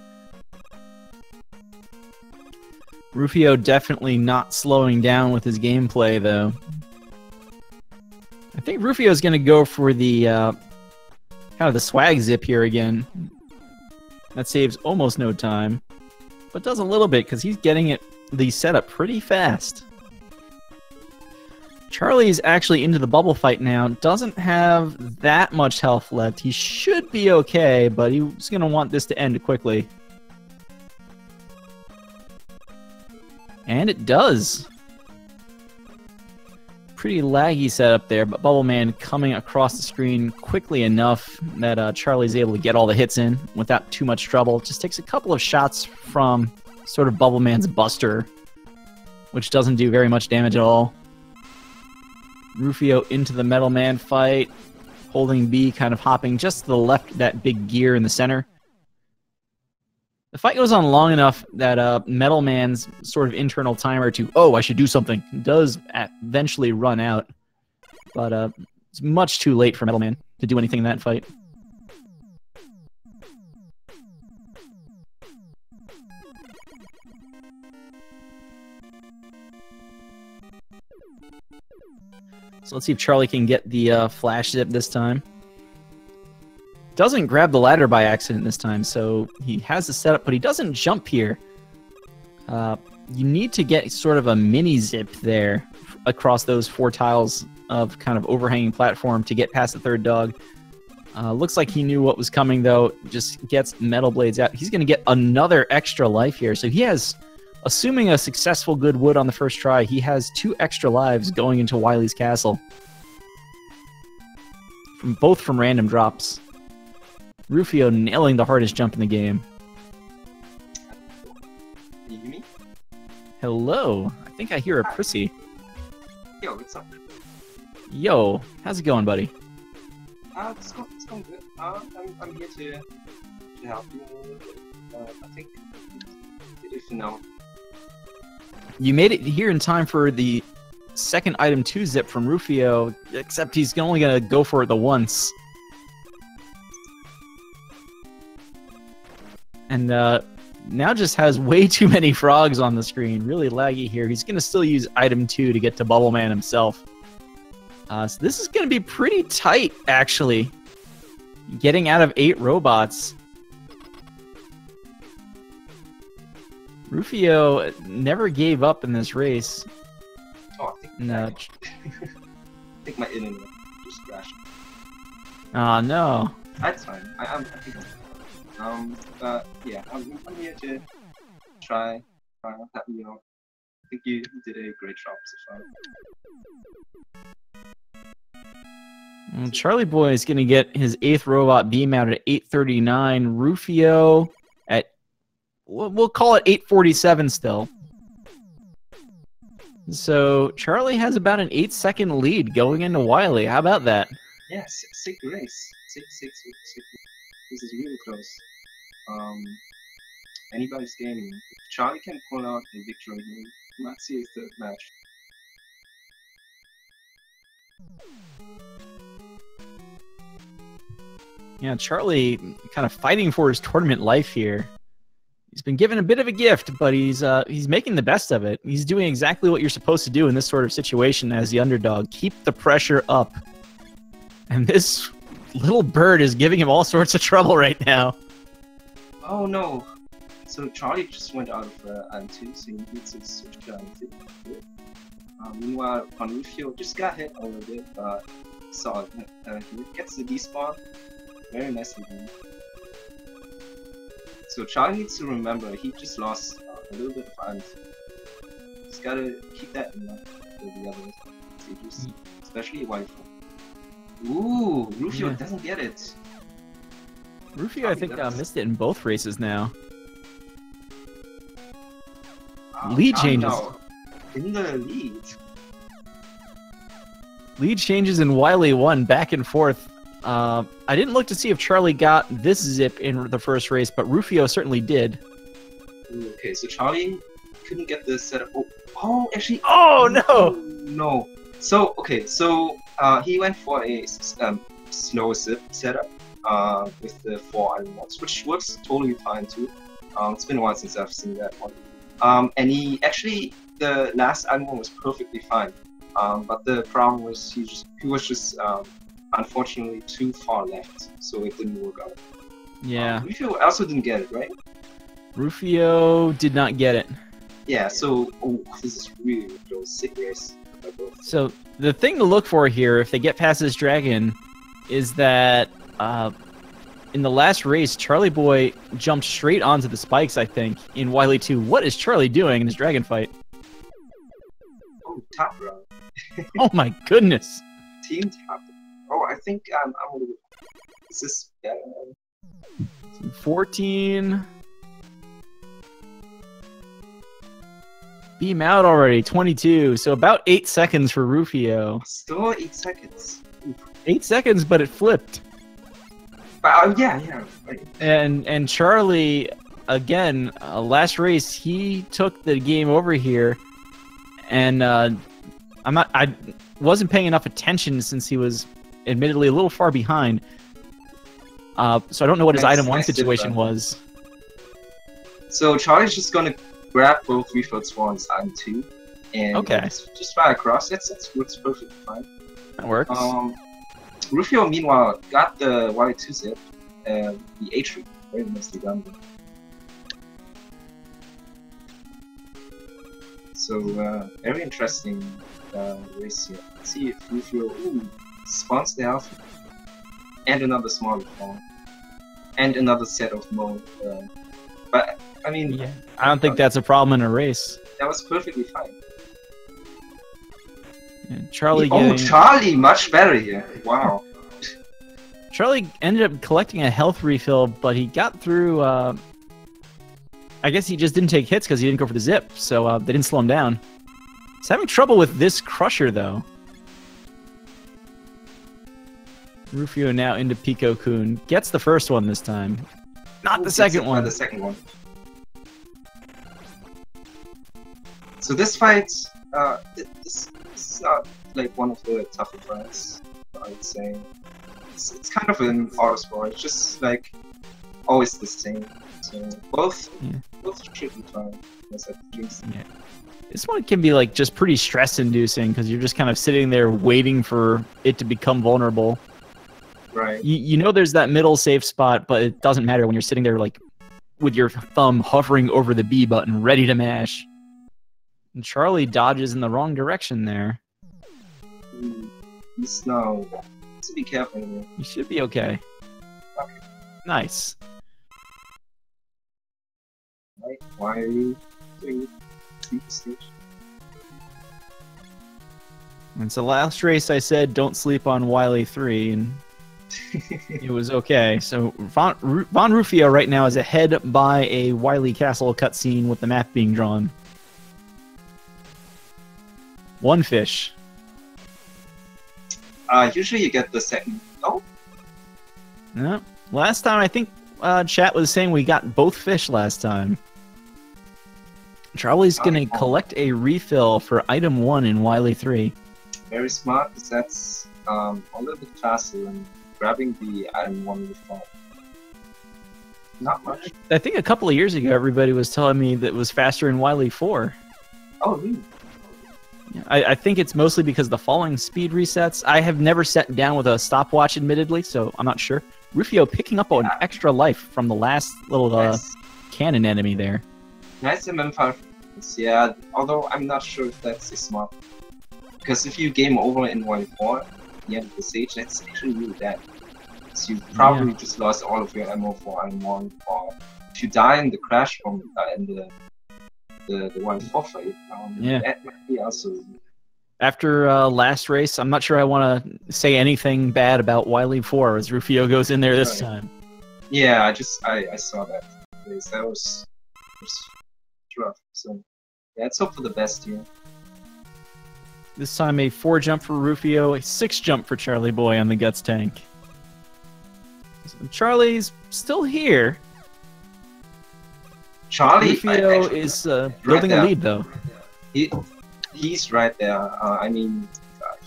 [SPEAKER 1] Rufiou definitely not slowing down with his gameplay, though. I think Rufiou is going to go for the kind of the swag zip here again. That saves almost no time, but does a little bit because he's getting the setup pretty fast. Charlie's actually into the bubble fight now. Doesn't have that much health left. He should be okay, but he's going to want this to end quickly. And it does. Pretty laggy setup there, but Bubble Man coming across the screen quickly enough that Charlie's able to get all the hits in without too much trouble. Just takes a couple of shots from sort of Bubble Man's Buster, which doesn't do very much damage at all. Rufiou into the Metal Man fight, holding B, kind of hopping just to the left of that big gear in the center. The fight goes on long enough that Metal Man's sort of internal timer to, oh, I should do something, does eventually run out. But it's much too late for Metal Man to do anything in that fight. So let's see if Charlie can get the flash zip this time. Doesn't grab the ladder by accident this time, so he has the setup, but he doesn't jump here. You need to get sort of a mini zip there across those 4 tiles of kind of overhanging platform to get past the third dog. Looks like he knew what was coming, though. Just gets Metal Blades out. He's going to get another extra life here. So he has, assuming a successful good wood on the first try, he has 2 extra lives going into Wily's castle. Both from random drops. Rufiou nailing the hardest jump in the game.
[SPEAKER 2] Can you hear me?
[SPEAKER 1] Hello. I think I hear a prissy.
[SPEAKER 2] Yo, what's up?
[SPEAKER 1] Yo, how's it going, buddy?
[SPEAKER 2] It's going good. I'm here to help you. I think if you know.
[SPEAKER 1] You made it here in time for the second item 2 zip from Rufiou, except he's only going to go for it the once. And now just has way too many frogs on the screen. Really laggy here. He's going to still use item 2 to get to Bubble Man himself. So this is going to be pretty tight, actually. Getting out of 8 robots. Rufio never gave up in this race.
[SPEAKER 2] Oh, I think
[SPEAKER 1] No.
[SPEAKER 2] I think my internet just crashed.
[SPEAKER 1] Oh, no.
[SPEAKER 2] That's fine. I think I'm but yeah, I'm here to try help you out. I think you did a great job so far.
[SPEAKER 1] Charlieboy is going to get his 8th robot beam out at 8:39. Rufio at, we'll call it 8:47 still. So Charlie has about an 8-second lead going into Wily. How about that?
[SPEAKER 2] Yeah, sick race. Sick. This is really close. Anybody's game. If Charlie can pull out a victory, he might see his 3rd match.
[SPEAKER 1] Yeah, Charlie kind of fighting for his tournament life here. He's been given a bit of a gift, but he's making the best of it. He's doing exactly what you're supposed to do in this sort of situation as the underdog. Keep the pressure up. And this little bird is giving him all sorts of trouble right now.
[SPEAKER 2] Oh no! So Charlie just went out of RM2, so he needs to switch to RM2. Meanwhile, VonRufiou just got hit a little bit, but saw it. He gets the despawn. Very nicely done. So Charlie needs to remember he just lost a little bit of RM2. He's gotta keep that in mind for the other stages, especially Wi-Fi. Ooh, Rufio doesn't get it.
[SPEAKER 1] Rufio, I think, missed it in both races now. Lead changes.
[SPEAKER 2] In the lead.
[SPEAKER 1] Lead changes in Wily 1, back and forth. I didn't look to see if Charlie got this zip in the first race, but Rufio certainly did.
[SPEAKER 2] Okay, so Charlie couldn't get the setup. Oh, actually.
[SPEAKER 1] Oh no!
[SPEAKER 2] No. So okay, so he went for a slow zip setup with the 4 iron ones, which works totally fine too. It's been a while since I've seen that one. And he actually, the last iron one was perfectly fine. But the problem was he was just unfortunately too far left, so it didn't work out.
[SPEAKER 1] Yeah.
[SPEAKER 2] Rufio also didn't get it, right?
[SPEAKER 1] Rufio did not get it.
[SPEAKER 2] Yeah, so this is really close. Sick race.
[SPEAKER 1] So the thing to look for here, if they get past this dragon, is that in the last race, Charlieboy jumped straight onto the spikes, I think, in Wily 2. What is Charlie doing in his dragon fight?
[SPEAKER 2] Oh, top row.
[SPEAKER 1] Oh my goodness.
[SPEAKER 2] Team top. Oh, I think I'm a little bit... Is this better?
[SPEAKER 1] 14. Beam out already, 22. So about 8 seconds for Rufio.
[SPEAKER 2] Still 8 seconds.
[SPEAKER 1] 8 seconds, but it flipped.
[SPEAKER 2] Yeah. Right.
[SPEAKER 1] And Charlie, again, last race, he took the game over here. And I wasn't paying enough attention since he was admittedly a little far behind. So I don't know what his item 1 situation was. So
[SPEAKER 2] Charlie's just gonna grab both refills for his item 2 and just fly across. That works perfectly fine.
[SPEAKER 1] That works.
[SPEAKER 2] Rufio, meanwhile, got the Y2 zip and the H3. Very nicely done. So, very interesting race here. Let's see if Rufio spawns the alpha. And another small reform. And another set of mode. But, I mean...
[SPEAKER 1] Yeah, I don't think that's a problem in a race.
[SPEAKER 2] That was perfectly fine.
[SPEAKER 1] And Charlie
[SPEAKER 2] Charlie, much better here. Wow.
[SPEAKER 1] Charlie ended up collecting a health refill, but he got through... I guess he just didn't take hits because he didn't go for the zip, so they didn't slow him down. He's having trouble with this Crusher, though. Rufio now into Pico-kun. Gets the first one this time. Not the second one.
[SPEAKER 2] The second one. So this fight, this is not like one of the tougher fights, I would say. It's kind of an auto score. It's just like always the same. So both should be fine. Yes, I think so.
[SPEAKER 1] Yeah. This one can be like just pretty stress-inducing because you're just kind of sitting there waiting for it to become vulnerable.
[SPEAKER 2] Right.
[SPEAKER 1] You know there's that middle safe spot, but it doesn't matter when you're sitting there like with your thumb hovering over the B button, ready to mash. And Charlie dodges in the wrong direction there.
[SPEAKER 2] He's now. To be careful here.
[SPEAKER 1] You should be okay.
[SPEAKER 2] Okay.
[SPEAKER 1] Nice.
[SPEAKER 2] Right. Why are you doing the stage?
[SPEAKER 1] And so last race I said don't sleep on Wily 3, and it was okay. So VonRufiou right now is ahead by a Wily Castle cutscene with the map being drawn. One fish.
[SPEAKER 2] Usually you get the second. Oh.
[SPEAKER 1] No. Last time I think chat was saying we got both fish last time. Charlie's gonna collect a refill for item 1 in Wily 3.
[SPEAKER 2] Very smart, because that's a little bit faster than grabbing the item 1 refill. Not much.
[SPEAKER 1] I think a couple of years ago everybody was telling me that it was faster in Wily 4.
[SPEAKER 2] Oh, really?
[SPEAKER 1] I think it's mostly because the falling speed resets. I have never sat down with a stopwatch, admittedly, so I'm not sure. Rufiou picking up an extra life from the last little cannon enemy there.
[SPEAKER 2] Nice MM5. Yeah, although I'm not sure if that's smart. Because if you game over in 1-4 at the end of the stage, that's actually really bad. So you probably just lost all of your ammo for item 1, or if you die in the crash from in the 1-4 fight, that might be also.
[SPEAKER 1] After last race, I'm not sure I want to say anything bad about Wily 4 as Rufiou goes in there this time.
[SPEAKER 2] Yeah, I saw that. That was rough. So yeah, let's hope for the best here.
[SPEAKER 1] This time a 4 jump for Rufiou, a 6 jump for Charlieboy on the Guts tank. So Charlie's still here. Rufiou is building a lead though.
[SPEAKER 2] He's right there. I mean,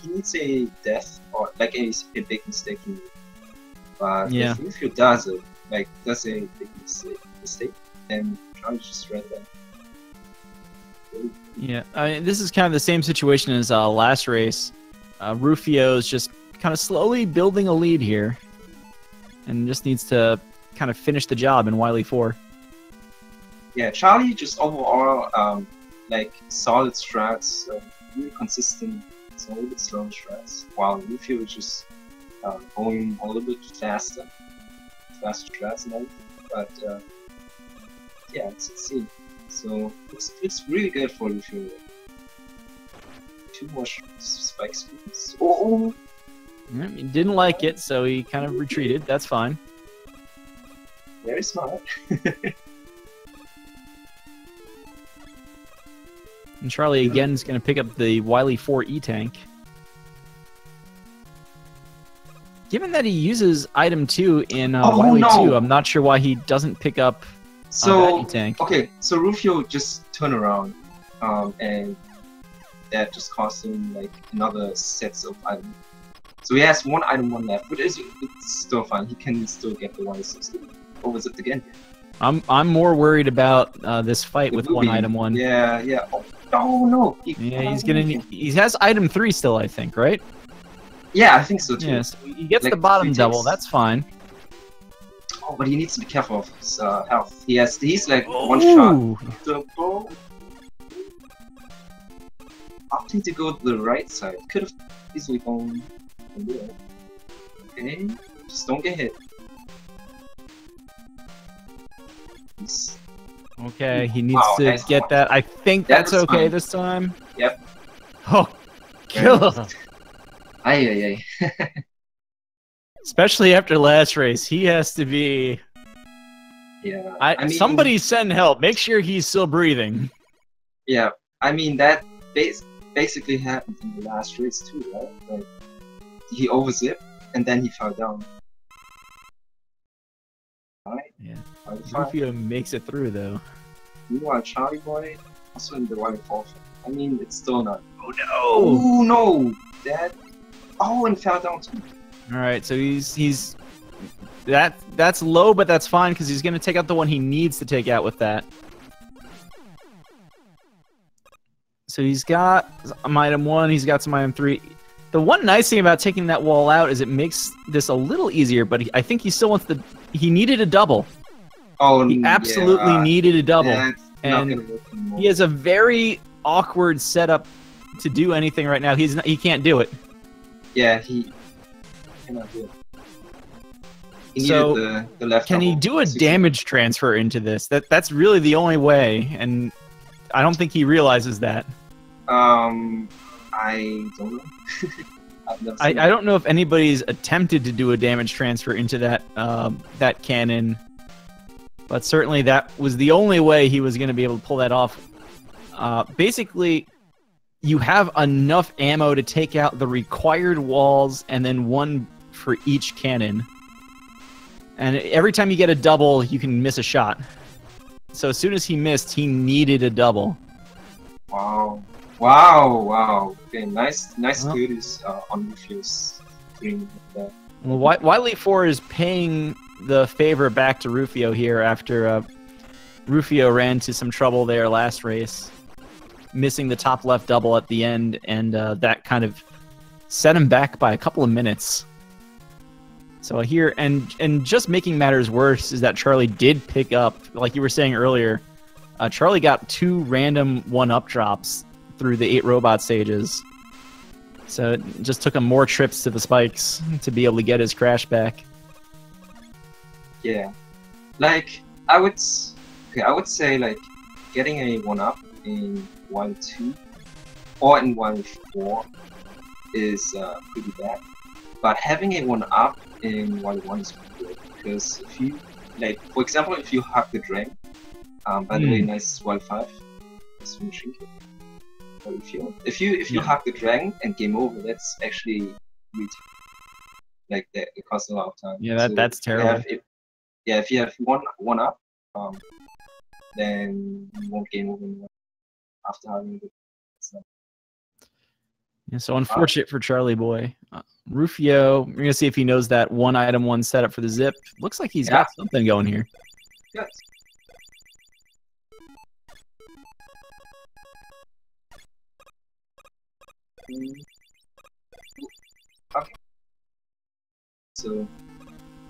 [SPEAKER 2] he needs a death or like a big mistake. But if Rufiou does a big mistake, then Charlie's just right there.
[SPEAKER 1] Yeah, I mean, this is kind of the same situation as last race. Rufiou is just kind of slowly building a lead here, and just needs to kind of finish the job in Wily 4.
[SPEAKER 2] Yeah, Charlie just overall like solid strats, really consistent, so a little bit slow strats, while Rufiou is just going a little bit faster strats and everything. But yeah, let's see. So it's really good for Rufiou. 2 more spike speeds. Oh!
[SPEAKER 1] He didn't like it, so he kind of retreated. That's fine.
[SPEAKER 2] Very smart.
[SPEAKER 1] And Charlie again is going to pick up the Wily 4 E-Tank. Given that he uses item 2 in Wily 2, I'm not sure why he doesn't pick up that E-Tank.
[SPEAKER 2] Okay, so Rufiou just turn around, and that just cost him like another sets of items. So he has 1 item 1 left, but it's still fine. He can still get the 160. What was it again?
[SPEAKER 1] I'm more worried about this fight with 1 item 1.
[SPEAKER 2] Yeah. Oh no!
[SPEAKER 1] He has item 3 still, I think, right?
[SPEAKER 2] Yeah, I think so too.
[SPEAKER 1] Yes, he gets the bottom double. That's fine.
[SPEAKER 2] Oh, but he needs to be careful of his health. He's like 1 shot. Double. Opting to go to the right side. Could have easily gone there. Okay, just don't get hit.
[SPEAKER 1] Okay, he needs to get that. I think that's okay this time.
[SPEAKER 2] Yep.
[SPEAKER 1] Oh, killer.
[SPEAKER 2] Ay.
[SPEAKER 1] Especially after last race, he has to be...
[SPEAKER 2] Yeah. I mean,
[SPEAKER 1] somebody send help. Make sure he's still breathing.
[SPEAKER 2] Yeah. I mean, that basically happened in the last race too, right? Like, he overzipped, and then he fell down. Alright.
[SPEAKER 1] Yeah. Rufiou makes it through, though.
[SPEAKER 2] Meanwhile, Charlieboy also in the 1-4. I mean, it's still not.
[SPEAKER 1] Oh no!
[SPEAKER 2] Oh no! That. Oh, and fell down too.
[SPEAKER 1] All right, so he's That's low, but that's fine because he's going to take out the one he needs to take out with that. So he's got some item 1, he's got some item 3. The one nice thing about taking that wall out is it makes this a little easier, but I think he still wants the... He needed a double.
[SPEAKER 2] Oh,
[SPEAKER 1] he absolutely needed a double.
[SPEAKER 2] Yeah,
[SPEAKER 1] and he has a very awkward setup to do anything right now. He can't do it.
[SPEAKER 2] Yeah, he cannot do it. He
[SPEAKER 1] so
[SPEAKER 2] needed the left
[SPEAKER 1] can he do a damage transfer into this? That's really the only way, and I don't think he realizes that.
[SPEAKER 2] I don't know.
[SPEAKER 1] I don't know if anybody's attempted to do a damage transfer into that that cannon, but certainly that was the only way he was going to be able to pull that off. Basically, you have enough ammo to take out the required walls and then one for each cannon. And every time you get a double, you can miss a shot. So as soon as he missed, he needed a double.
[SPEAKER 2] Wow. Wow. Okay, nice goodies on Rufiou's screen.
[SPEAKER 1] Well, Wily 4 is paying the favor back to Rufiou here after Rufiou ran into some trouble there last race, missing the top left double at the end, and that kind of set him back by a couple of minutes. So here, and just making matters worse is that Charlie did pick up, like you were saying earlier, Charlie got 2 random 1-up drops through the 8 robot stages. So it just took him more trips to the spikes to be able to get his crash back.
[SPEAKER 2] Yeah, like I would say like getting a 1-up in 1-2 or in 1-4 is pretty bad. But having a 1-up in 1-1 is pretty good, because if you, like, for example, if you hug the drain, by the way, nice 1-5, let's finish it. If you hug the dragon and game over, that's actually really like that. It costs a lot of time.
[SPEAKER 1] Yeah, that's terrible.
[SPEAKER 2] If you have 1-up, then you won't game over after having it.
[SPEAKER 1] Yeah, so unfortunate for Charlieboy. Rufiou, we're gonna see if he knows that 1 item 1 setup for the zip. Looks like he's got something going here.
[SPEAKER 2] Yes. Okay. So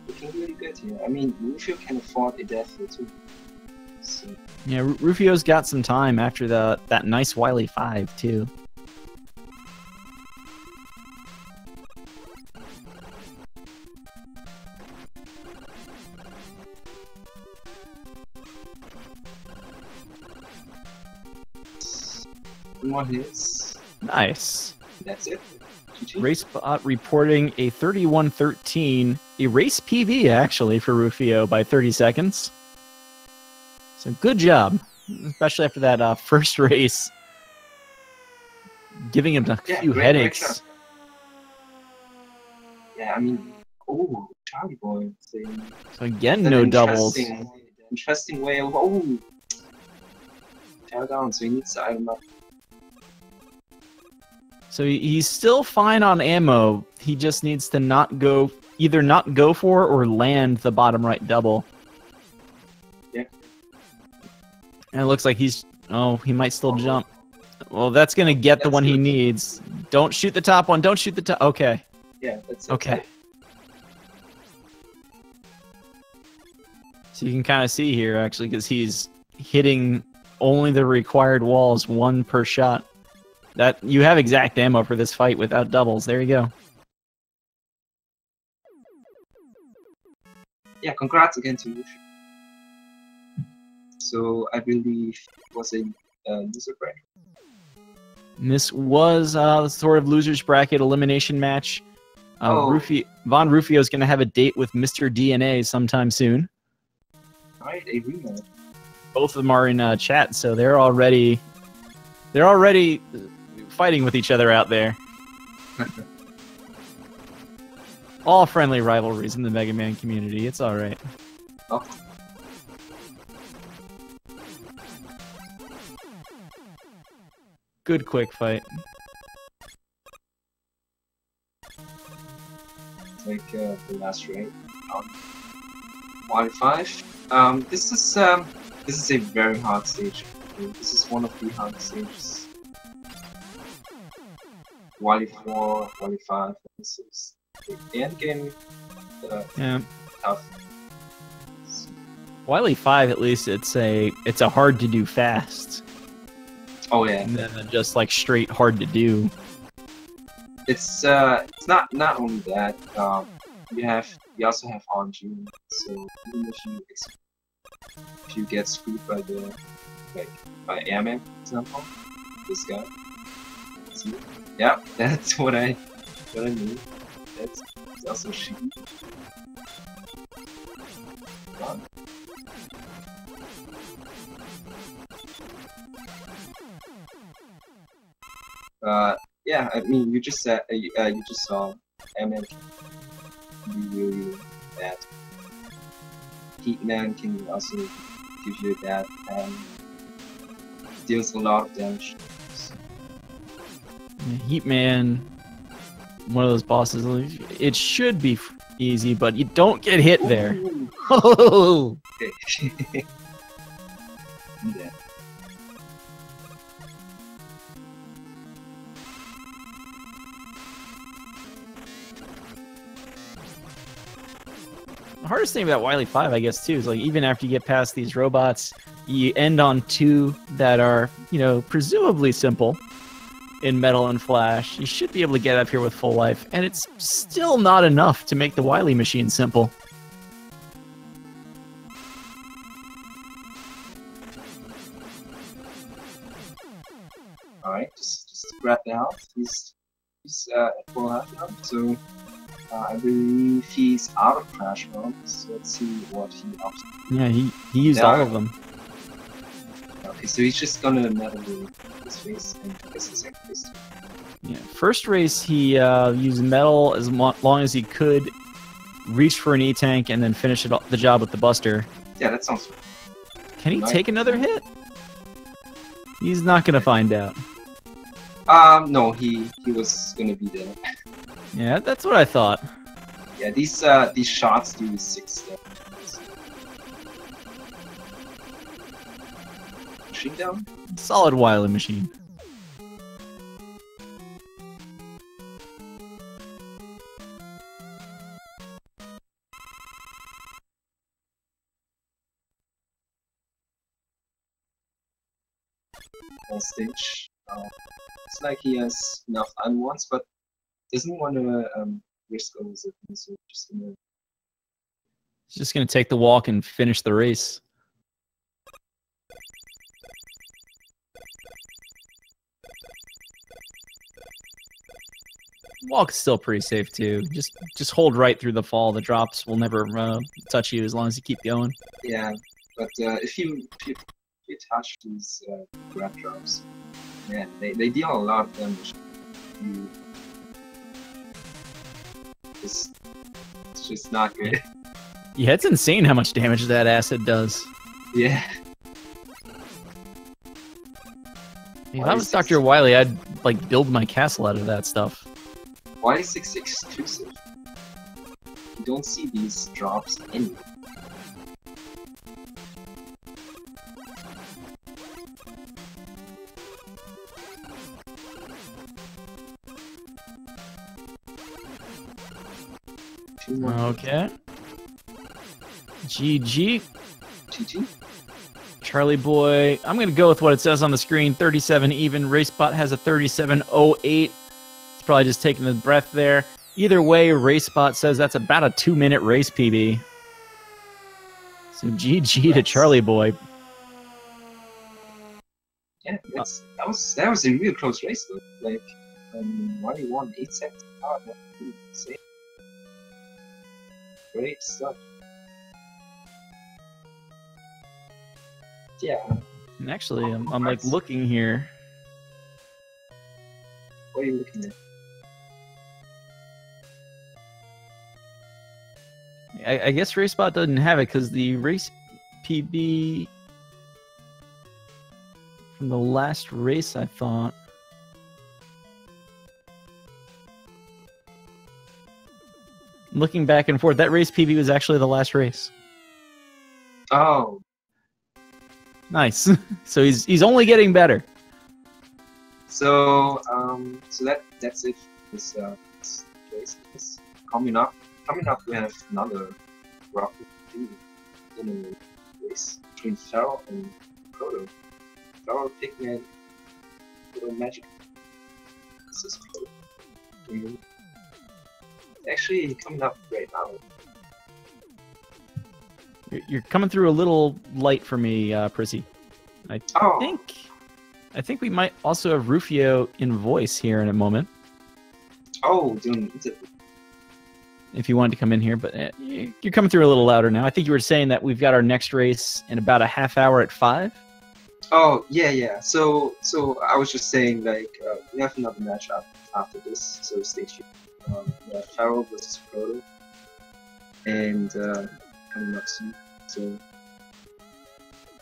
[SPEAKER 2] looking really good here. I mean, Rufiou can afford a death here too. So.
[SPEAKER 1] Yeah, Rufiou's got some time after that nice Wily 5 too.
[SPEAKER 2] More hits.
[SPEAKER 1] Nice.
[SPEAKER 2] That's it.
[SPEAKER 1] RaceBot reporting a 31-13, a race PV actually for Rufiou by 30 seconds. So good job, especially after that first race, giving him a few headaches.
[SPEAKER 2] Yeah, I mean, Charlieboy.
[SPEAKER 1] So again, no doubles.
[SPEAKER 2] Interesting way of tear down. So he needs to item up.
[SPEAKER 1] So he's still fine on ammo. He just needs to either not go for or land the bottom right double.
[SPEAKER 2] Yeah.
[SPEAKER 1] And it looks like he might still jump. Well, that's gonna get the one he needs. Don't shoot the top one. Don't shoot the top. Okay.
[SPEAKER 2] Yeah, that's
[SPEAKER 1] okay. So you can kind of see here actually, because he's hitting only the required walls, 1 per shot. That you have exact ammo for this fight without doubles. There you go.
[SPEAKER 2] Yeah, congrats again to you. So I believe it was a loser bracket.
[SPEAKER 1] This was sort of losers bracket elimination match. VonRufiou is going to have a date with Mr. DNA sometime soon.
[SPEAKER 2] Alright, a rematch.
[SPEAKER 1] Both of them are in chat, so they're already fighting with each other out there. All friendly rivalries in the Mega Man community. It's all right.
[SPEAKER 2] Oh.
[SPEAKER 1] Good quick fight.
[SPEAKER 2] Like the last raid. Wily 5. This is a very hard stage. This is one of the hard stages. Wily 4, Wily 5, this is the end game.
[SPEAKER 1] Yeah.
[SPEAKER 2] Tough.
[SPEAKER 1] Wily 5, at least it's a hard to do fast.
[SPEAKER 2] Oh yeah.
[SPEAKER 1] And then just like straight hard to do.
[SPEAKER 2] It's not only that. You also have RNG. So even if you get screwed by by Airman, for example, this guy. See? Yeah, that's what I mean. That's also shitty. Yeah, I mean, you just said you just saw Airman really bad. Heatman can also give you that and deals a lot of damage.
[SPEAKER 1] Heatman, one of those bosses, it should be easy, but you don't get hit there. Oh!
[SPEAKER 2] Okay. Yeah.
[SPEAKER 1] The hardest thing about Wily 5, I guess, too, is like even after you get past these robots, you end on 2 that are, you know, presumably simple in Metal and Flash. You should be able to get up here with full life, and it's still not enough to make the Wily machine simple.
[SPEAKER 2] Alright, just grab the health. He's at full health now, so I believe he's out of crash mode, so let's see what he opts.
[SPEAKER 1] Yeah, he used all of them.
[SPEAKER 2] Okay, so he's just gonna metal his face and guess the second phase.
[SPEAKER 1] Yeah, first race he used metal as long as he could, reached for an E-tank, and then finished the job with the Buster.
[SPEAKER 2] Yeah, that sounds good.
[SPEAKER 1] Can he take another hit? He's not gonna find out.
[SPEAKER 2] No, he was gonna be there.
[SPEAKER 1] Yeah, that's what I thought.
[SPEAKER 2] Yeah, these shots do 6 damage. Machine down?
[SPEAKER 1] Solid Wily machine.
[SPEAKER 2] Stage. It's like he has enough unwants, but doesn't want to risk all his things, so
[SPEAKER 1] He's just gonna take the walk and finish the race. Walk's still pretty safe too. Just hold right through the fall. The drops will never touch you as long as you keep going.
[SPEAKER 2] Yeah, but if you touch these grab drops, man, they deal a lot of damage. It's just not good.
[SPEAKER 1] Yeah, it's insane how much damage that acid does.
[SPEAKER 2] Yeah.
[SPEAKER 1] If I was Dr. Wily, I'd like build my castle out of that stuff.
[SPEAKER 2] Why is 6 exclusive? You don't see these drops anywhere.
[SPEAKER 1] Okay. GG.
[SPEAKER 2] GG.
[SPEAKER 1] Charlieboy. I'm going to go with what it says on the screen. 37 even. RaceBot has a 37.08. It's probably just taking the breath there. Either way, RaceBot says that's about a 2-minute race PB. So GG to Charlieboy.
[SPEAKER 2] Yeah, that was a real close race though. Like, Wally won 8 seconds. Oh, that's insane. Great stuff. Yeah.
[SPEAKER 1] And actually, I'm like looking here.
[SPEAKER 2] What are you looking at?
[SPEAKER 1] I guess RaceBot doesn't have it because the race PB from the last race, I thought. Looking back and forth, that race PB was actually the last race.
[SPEAKER 2] Oh,
[SPEAKER 1] Nice. So he's only getting better.
[SPEAKER 2] so that's it. This race is coming up. Coming up, we have another Rockman in a race between Feral and Proto. Feral Pigman, Proto Magic. This is Proto. Actually coming up right now.
[SPEAKER 1] You're coming through a little light for me, Prissy. I think we might also have Rufio in voice here in a moment.
[SPEAKER 2] Oh, doing it.
[SPEAKER 1] If you wanted to come in here, but you're coming through a little louder now. I think you were saying that we've got our next race in about a half hour at 5.
[SPEAKER 2] Oh, yeah. So I was just saying, like, we have another match after this, so stay tuned. We have Feral versus Proto, and coming up soon, so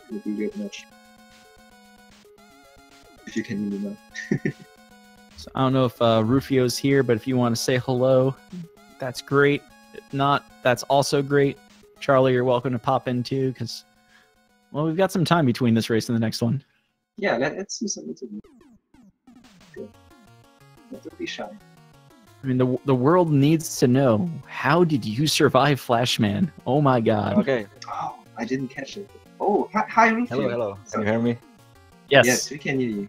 [SPEAKER 2] it'll be a great match. If you can hear me now.
[SPEAKER 1] So I don't know if Rufio's here, but if you want to say hello, that's great. If not, that's also great. Charlie, you're welcome to pop in too, because, well, we've got some time between this race and the next one.
[SPEAKER 2] Yeah, let's do something to do. Good. Don't be shy.
[SPEAKER 1] I mean, the world needs to know, how did you survive Flashman? Oh my god.
[SPEAKER 3] Okay.
[SPEAKER 2] Oh, I didn't catch it. Oh, hi Rufio.
[SPEAKER 3] Hello. Can you hear me?
[SPEAKER 1] Yes.
[SPEAKER 2] Yes, we can hear you.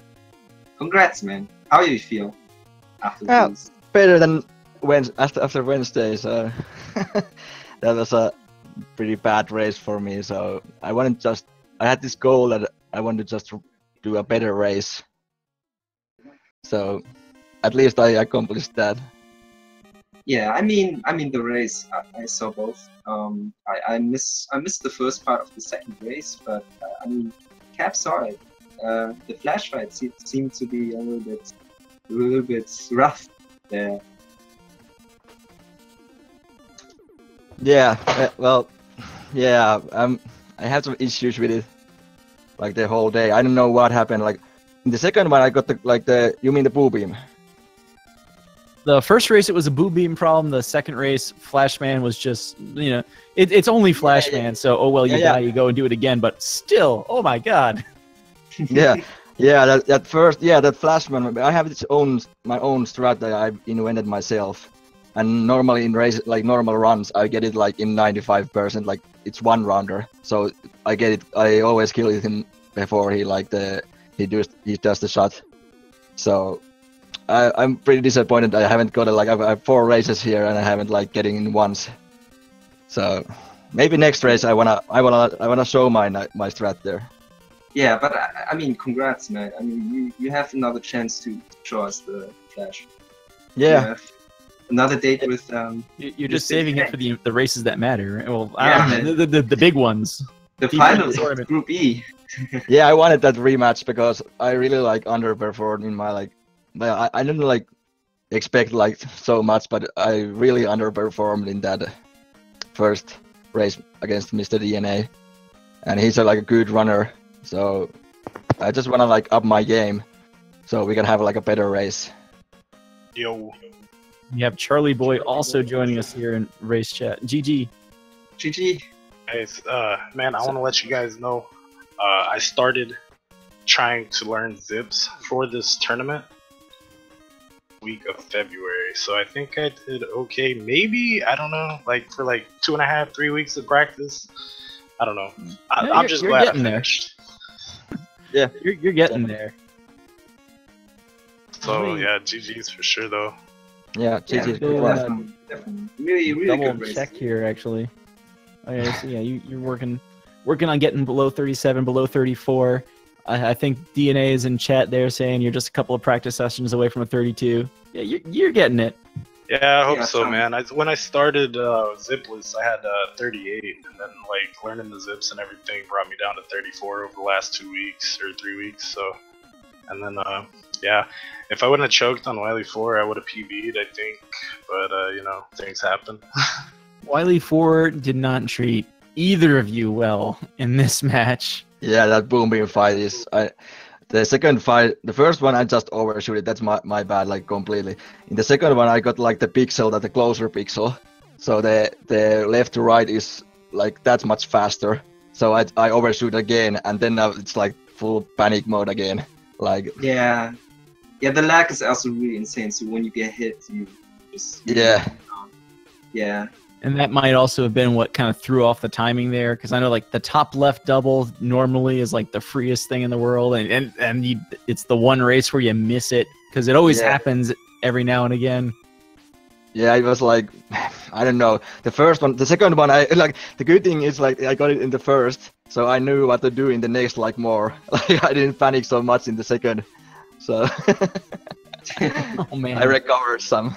[SPEAKER 2] Congrats, man. How do you feel after
[SPEAKER 3] Yeah.
[SPEAKER 2] this?
[SPEAKER 3] Better than after Wednesday, so that was a pretty bad race for me. So I had this goal that I wanted to just do a better race. So at least I accomplished that.
[SPEAKER 2] Yeah, I mean the race. I saw both. I missed the first part of the second race, but I mean, Cap saw it. The flash fight seemed to be a little bit rough there.
[SPEAKER 3] Yeah. Well. Yeah. I had some issues with it, like the whole day. I don't know what happened. Like in the second one, I got you mean the boo beam?
[SPEAKER 1] The first race, it was a boo beam problem. The second race, Flashman was just, it's only Flashman, so, oh well, you die, you go and do it again, but still, oh my god.
[SPEAKER 3] Yeah, that Flashman, I have my own strat that I invented myself, and normally in races, like normal runs, I get it like in 95%, like it's one rounder, so I get it, I always kill him before he does the shot, so I'm pretty disappointed I haven't got I have 4 races here and I haven't getting in once, so maybe next race I wanna show my strat there.
[SPEAKER 2] Yeah, but I mean, congrats, man. I mean, you have another chance to show us the Flash.
[SPEAKER 3] Yeah.
[SPEAKER 2] You have another date with
[SPEAKER 1] You're just saving it for the races that matter. Right? Well,
[SPEAKER 2] Yeah,
[SPEAKER 1] the big ones.
[SPEAKER 2] the finals of Group E.
[SPEAKER 3] Yeah, I wanted that rematch because I really underperformed in my I didn't expect so much, but I really underperformed in that first race against Mr. DNA, and he's a good runner. So I just wanna up my game, so we can have a better race.
[SPEAKER 4] Yo.
[SPEAKER 1] You have Charlieboy also joining us here in race chat. GG.
[SPEAKER 2] GG.
[SPEAKER 4] Hey, man, I want to let you guys know, I started trying to learn zips for this tournament week of February, so I think I did okay. Maybe, I don't know, for 2.5, 3 weeks of practice. I don't know. I'm just glad I finished.
[SPEAKER 3] Yeah,
[SPEAKER 1] you're getting there.
[SPEAKER 4] So yeah, GG's for sure though.
[SPEAKER 3] Yeah, GG's.
[SPEAKER 2] Definitely. Really
[SPEAKER 1] Double
[SPEAKER 2] good race.
[SPEAKER 1] check here actually. Okay, so yeah, you're working on getting below 37, below 34. I think DNA is in chat there saying you're just a couple of practice sessions away from a 32. Yeah, you're getting it.
[SPEAKER 4] Yeah, I hope so, man. When I started zipless, I had 38, and then learning the zips and everything brought me down to 34 over the last 2 weeks or 3 weeks. So, and then yeah, if I wouldn't have choked on Wily 4, I would have PB'd, I think. But things happen.
[SPEAKER 1] Wily 4 did not treat either of you well in this match.
[SPEAKER 3] Yeah, that boom beam fight is the second fight. The first one I just overshoot it. That's my bad, completely. In the second one I got the pixel, the closer pixel, so the left to right is that's much faster. So I overshoot again, and then now it's like full panic mode again. Like
[SPEAKER 2] Yeah, the lag is also really insane. So when you get hit, you just
[SPEAKER 3] yeah.
[SPEAKER 2] yeah.
[SPEAKER 1] And that might also have been what kind of threw off the timing there, because I know like the top left double normally is like the freest thing in the world, and it's the one race where you miss it, because it always happens every now and again.
[SPEAKER 3] Yeah, it was like, I don't know. The first one, the second one, I like. The good thing is like I got it in the first, so I knew what to do in the next like more. Like I didn't panic so much in the second, so
[SPEAKER 1] Oh man,
[SPEAKER 3] I recovered some.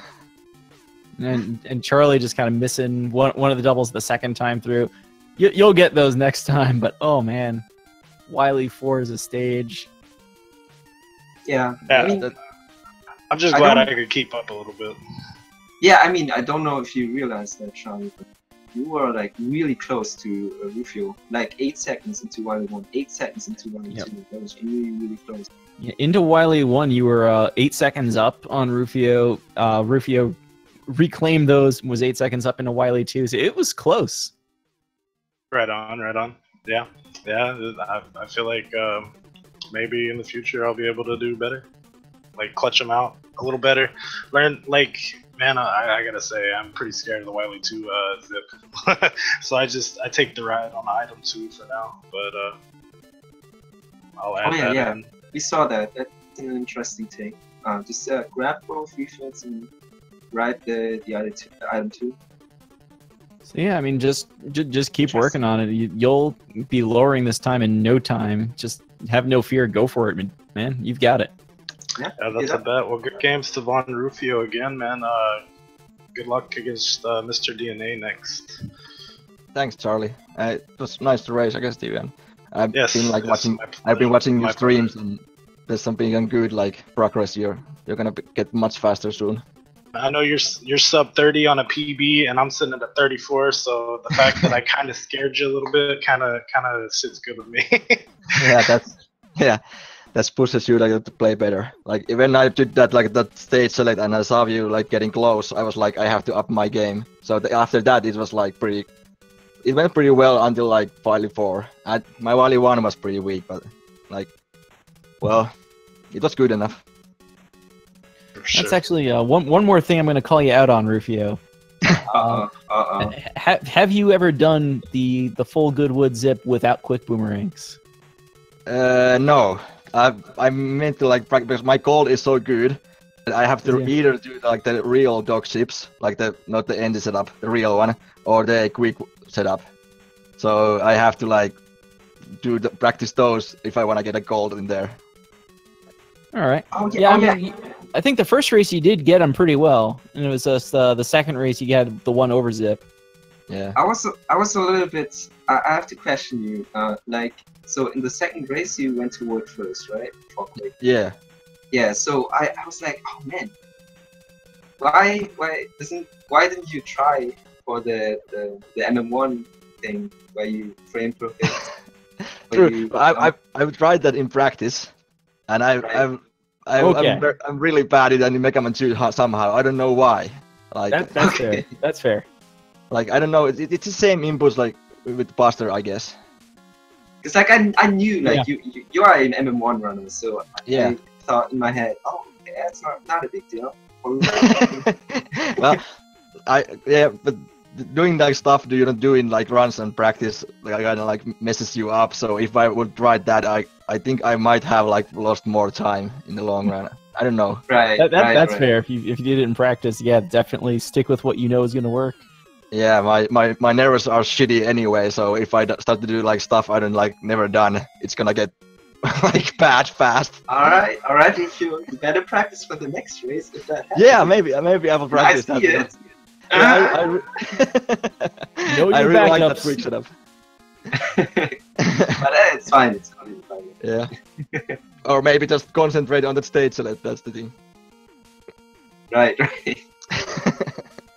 [SPEAKER 1] And Charlie just kind of missing one of the doubles the second time through. You'll get those next time, but oh man, Wily 4 is a stage.
[SPEAKER 2] Yeah.
[SPEAKER 4] Yeah,
[SPEAKER 2] I mean,
[SPEAKER 4] I'm just glad I could keep up a little bit.
[SPEAKER 2] yeah, I mean, I don't know if you realize that, Charlie, but you were like really close to Rufio, like 8 seconds into Wily 1, 8 seconds into Wily 2. That was really, really close.
[SPEAKER 1] Yeah, into Wily 1, you were 8 seconds up on Rufio. Rufio reclaimed those, was 8 seconds up into Wily 2, so it was close.
[SPEAKER 4] Right on, right on. Yeah, I feel like maybe in the future I'll be able to do better. Like clutch them out a little better. Learn, like, man, I gotta say I'm pretty scared of the Wily 2 zip. So I take the ride on item 2 for now, but I'll add that in.
[SPEAKER 2] We saw that. That's an interesting take. Just grab both refills and ride the item 2.
[SPEAKER 1] So yeah, I mean, just keep working on it. You'll be lowering this time in no time. Just have no fear. Go for it, man. You've got it.
[SPEAKER 4] Yeah, that's a bet. Well, good games to VonRufiou again, man. Good luck against Mr. DNA next.
[SPEAKER 3] Thanks, Charlie. It was nice to race against you, and I've been watching your streams, and there's something good like progress. You're gonna get much faster soon.
[SPEAKER 4] I know you're sub 30 on a PB, and I'm sitting at a 34. So the fact that I kind of scared you a little bit kind of sits good with me.
[SPEAKER 3] That pushes you like to play better. Like when I did that stage select and I saw you like getting close, I was like I have to up my game. So after that it was like it went pretty well until like Wily 4. My Wily 1 was pretty weak, but like, well, it was good enough.
[SPEAKER 4] Sure.
[SPEAKER 1] That's actually one more thing I'm going to call you out on, Rufio. Have you ever done the full Goodwood zip without quick boomerangs?
[SPEAKER 3] No. I meant to like practice because my cold is so good that I have to either do like the real dog ships, like not the ND setup, the real one, or the quick setup. So I have to like practice those if I want to get a gold in there.
[SPEAKER 1] All right. I think the first race you did get them pretty well, and it was just the second race you had the one over zip.
[SPEAKER 3] Yeah.
[SPEAKER 2] I was a little bit. I have to question you. So in the second race you went to work first, right?
[SPEAKER 3] Yeah.
[SPEAKER 2] Yeah. So I was like, oh man, why didn't you try for the MM1 thing where you frame perfect?
[SPEAKER 3] True. I've tried that in practice, and I'm really bad at it in Mega Man 2 somehow. I don't know why. Like
[SPEAKER 1] that's fair. That's fair.
[SPEAKER 3] Like I don't know. It's the same inputs like with Buster, I guess.
[SPEAKER 2] It's like I knew like you are an MM1 runner, so I thought in my head, oh yeah, it's not a big deal.
[SPEAKER 3] Well, but doing that stuff you're not doing like runs and practice like kind of like messes you up. So if I would try that, I think I might have like lost more time in the long run. I don't know.
[SPEAKER 2] Right.
[SPEAKER 1] That's fair. If you did it in practice, definitely stick with what you know is gonna work.
[SPEAKER 3] Yeah, my nerves are shitty anyway. So if I start to do like stuff I don't like never done, it's gonna get like bad fast.
[SPEAKER 2] All right. If you better practice for the next race if that happens.
[SPEAKER 3] Yeah, maybe I will practice that.
[SPEAKER 2] Yeah,
[SPEAKER 3] I really like that quick setup.
[SPEAKER 2] But it's fine. It's fine.
[SPEAKER 3] Yeah. Or maybe just concentrate on the stage select. That's the thing.
[SPEAKER 2] Right.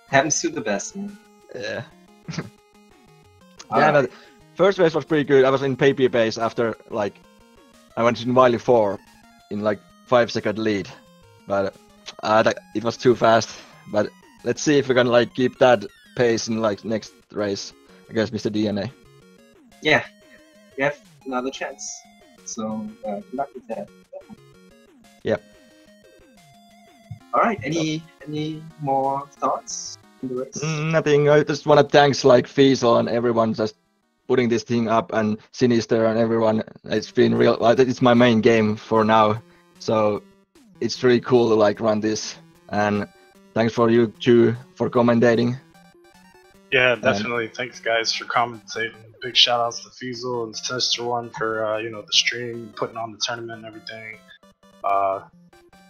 [SPEAKER 2] Happens to the best, man.
[SPEAKER 3] Yeah. But first race was pretty good. I was in PB base after like I went in Wily 4 in like 5-second lead, but it was too fast. But let's see if we can like keep that pace in like next race against Mr. DNA.
[SPEAKER 2] Yeah, you have another chance. So good luck with that.
[SPEAKER 3] Yep.
[SPEAKER 2] All right. Any more thoughts on the race?
[SPEAKER 3] Nothing. I just want to thanks like Fiesel and everyone just putting this thing up, and Sinister and everyone. It's been real. It's my main game for now, so it's really cool to like run this. And thanks for you two for commentating.
[SPEAKER 4] Yeah, definitely. Thanks, guys, for commentating. Big shout outs to Fiesel and Sinister One for the stream, putting on the tournament and everything.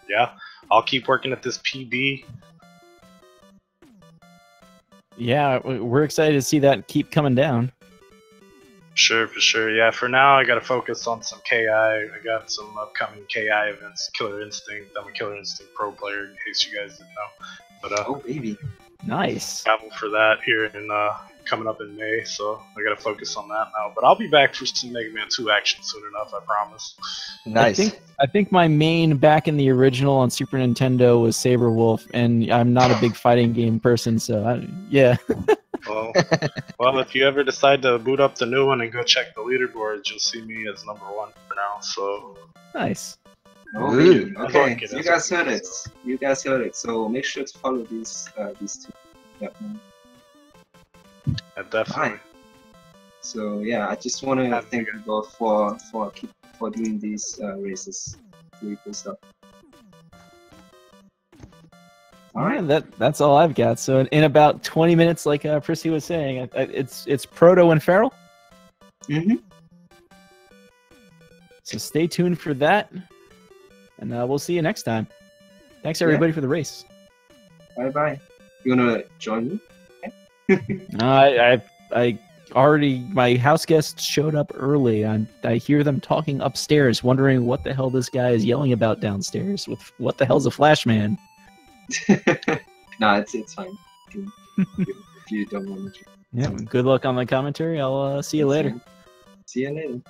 [SPEAKER 4] Yeah, I'll keep working at this PB.
[SPEAKER 1] Yeah, we're excited to see that keep coming down.
[SPEAKER 4] Sure, for sure. Yeah, for now I gotta focus on some KI. I got some upcoming KI events. Killer Instinct. I'm a Killer Instinct pro player, in case you guys didn't know. But
[SPEAKER 2] Oh, baby.
[SPEAKER 1] Nice.
[SPEAKER 4] travel for that here in coming up in May, so I gotta focus on that now. But I'll be back for some Mega Man 2 action soon enough, I promise.
[SPEAKER 3] Nice.
[SPEAKER 1] I think my main back in the original on Super Nintendo was Saber Wolf, and I'm not a big fighting game person, so yeah.
[SPEAKER 4] Well, if you ever decide to boot up the new one and go check the leaderboards, you'll see me as #1 for now. So
[SPEAKER 1] Nice.
[SPEAKER 2] Oh, baby.
[SPEAKER 3] Ooh.
[SPEAKER 2] Okay,
[SPEAKER 4] Okay,
[SPEAKER 2] so you
[SPEAKER 4] that's
[SPEAKER 2] guys heard
[SPEAKER 4] okay,
[SPEAKER 2] it.
[SPEAKER 4] so.
[SPEAKER 2] You guys heard it. So make sure to follow these two. Yep.
[SPEAKER 4] yeah, definitely.
[SPEAKER 2] Alright. So yeah, I just want to
[SPEAKER 4] Happy
[SPEAKER 2] thank
[SPEAKER 4] to
[SPEAKER 2] you both for doing these races. Really cool stuff. All right.
[SPEAKER 1] Yeah, that's all I've got. So in about 20 minutes, like Prissy was saying, it's Proto and Feral.
[SPEAKER 2] Mm-hmm.
[SPEAKER 1] So stay tuned for that, and we'll see you next time. Thanks everybody for the race.
[SPEAKER 2] Bye bye. You wanna join me?
[SPEAKER 1] I already, my house guests showed up early. I hear them talking upstairs, wondering what the hell this guy is yelling about downstairs. With what the hell's a Flash Man?
[SPEAKER 2] Nah, it's fine. If you don't want to.
[SPEAKER 1] Yeah. Good luck on the commentary. I'll see you later.
[SPEAKER 2] See you later.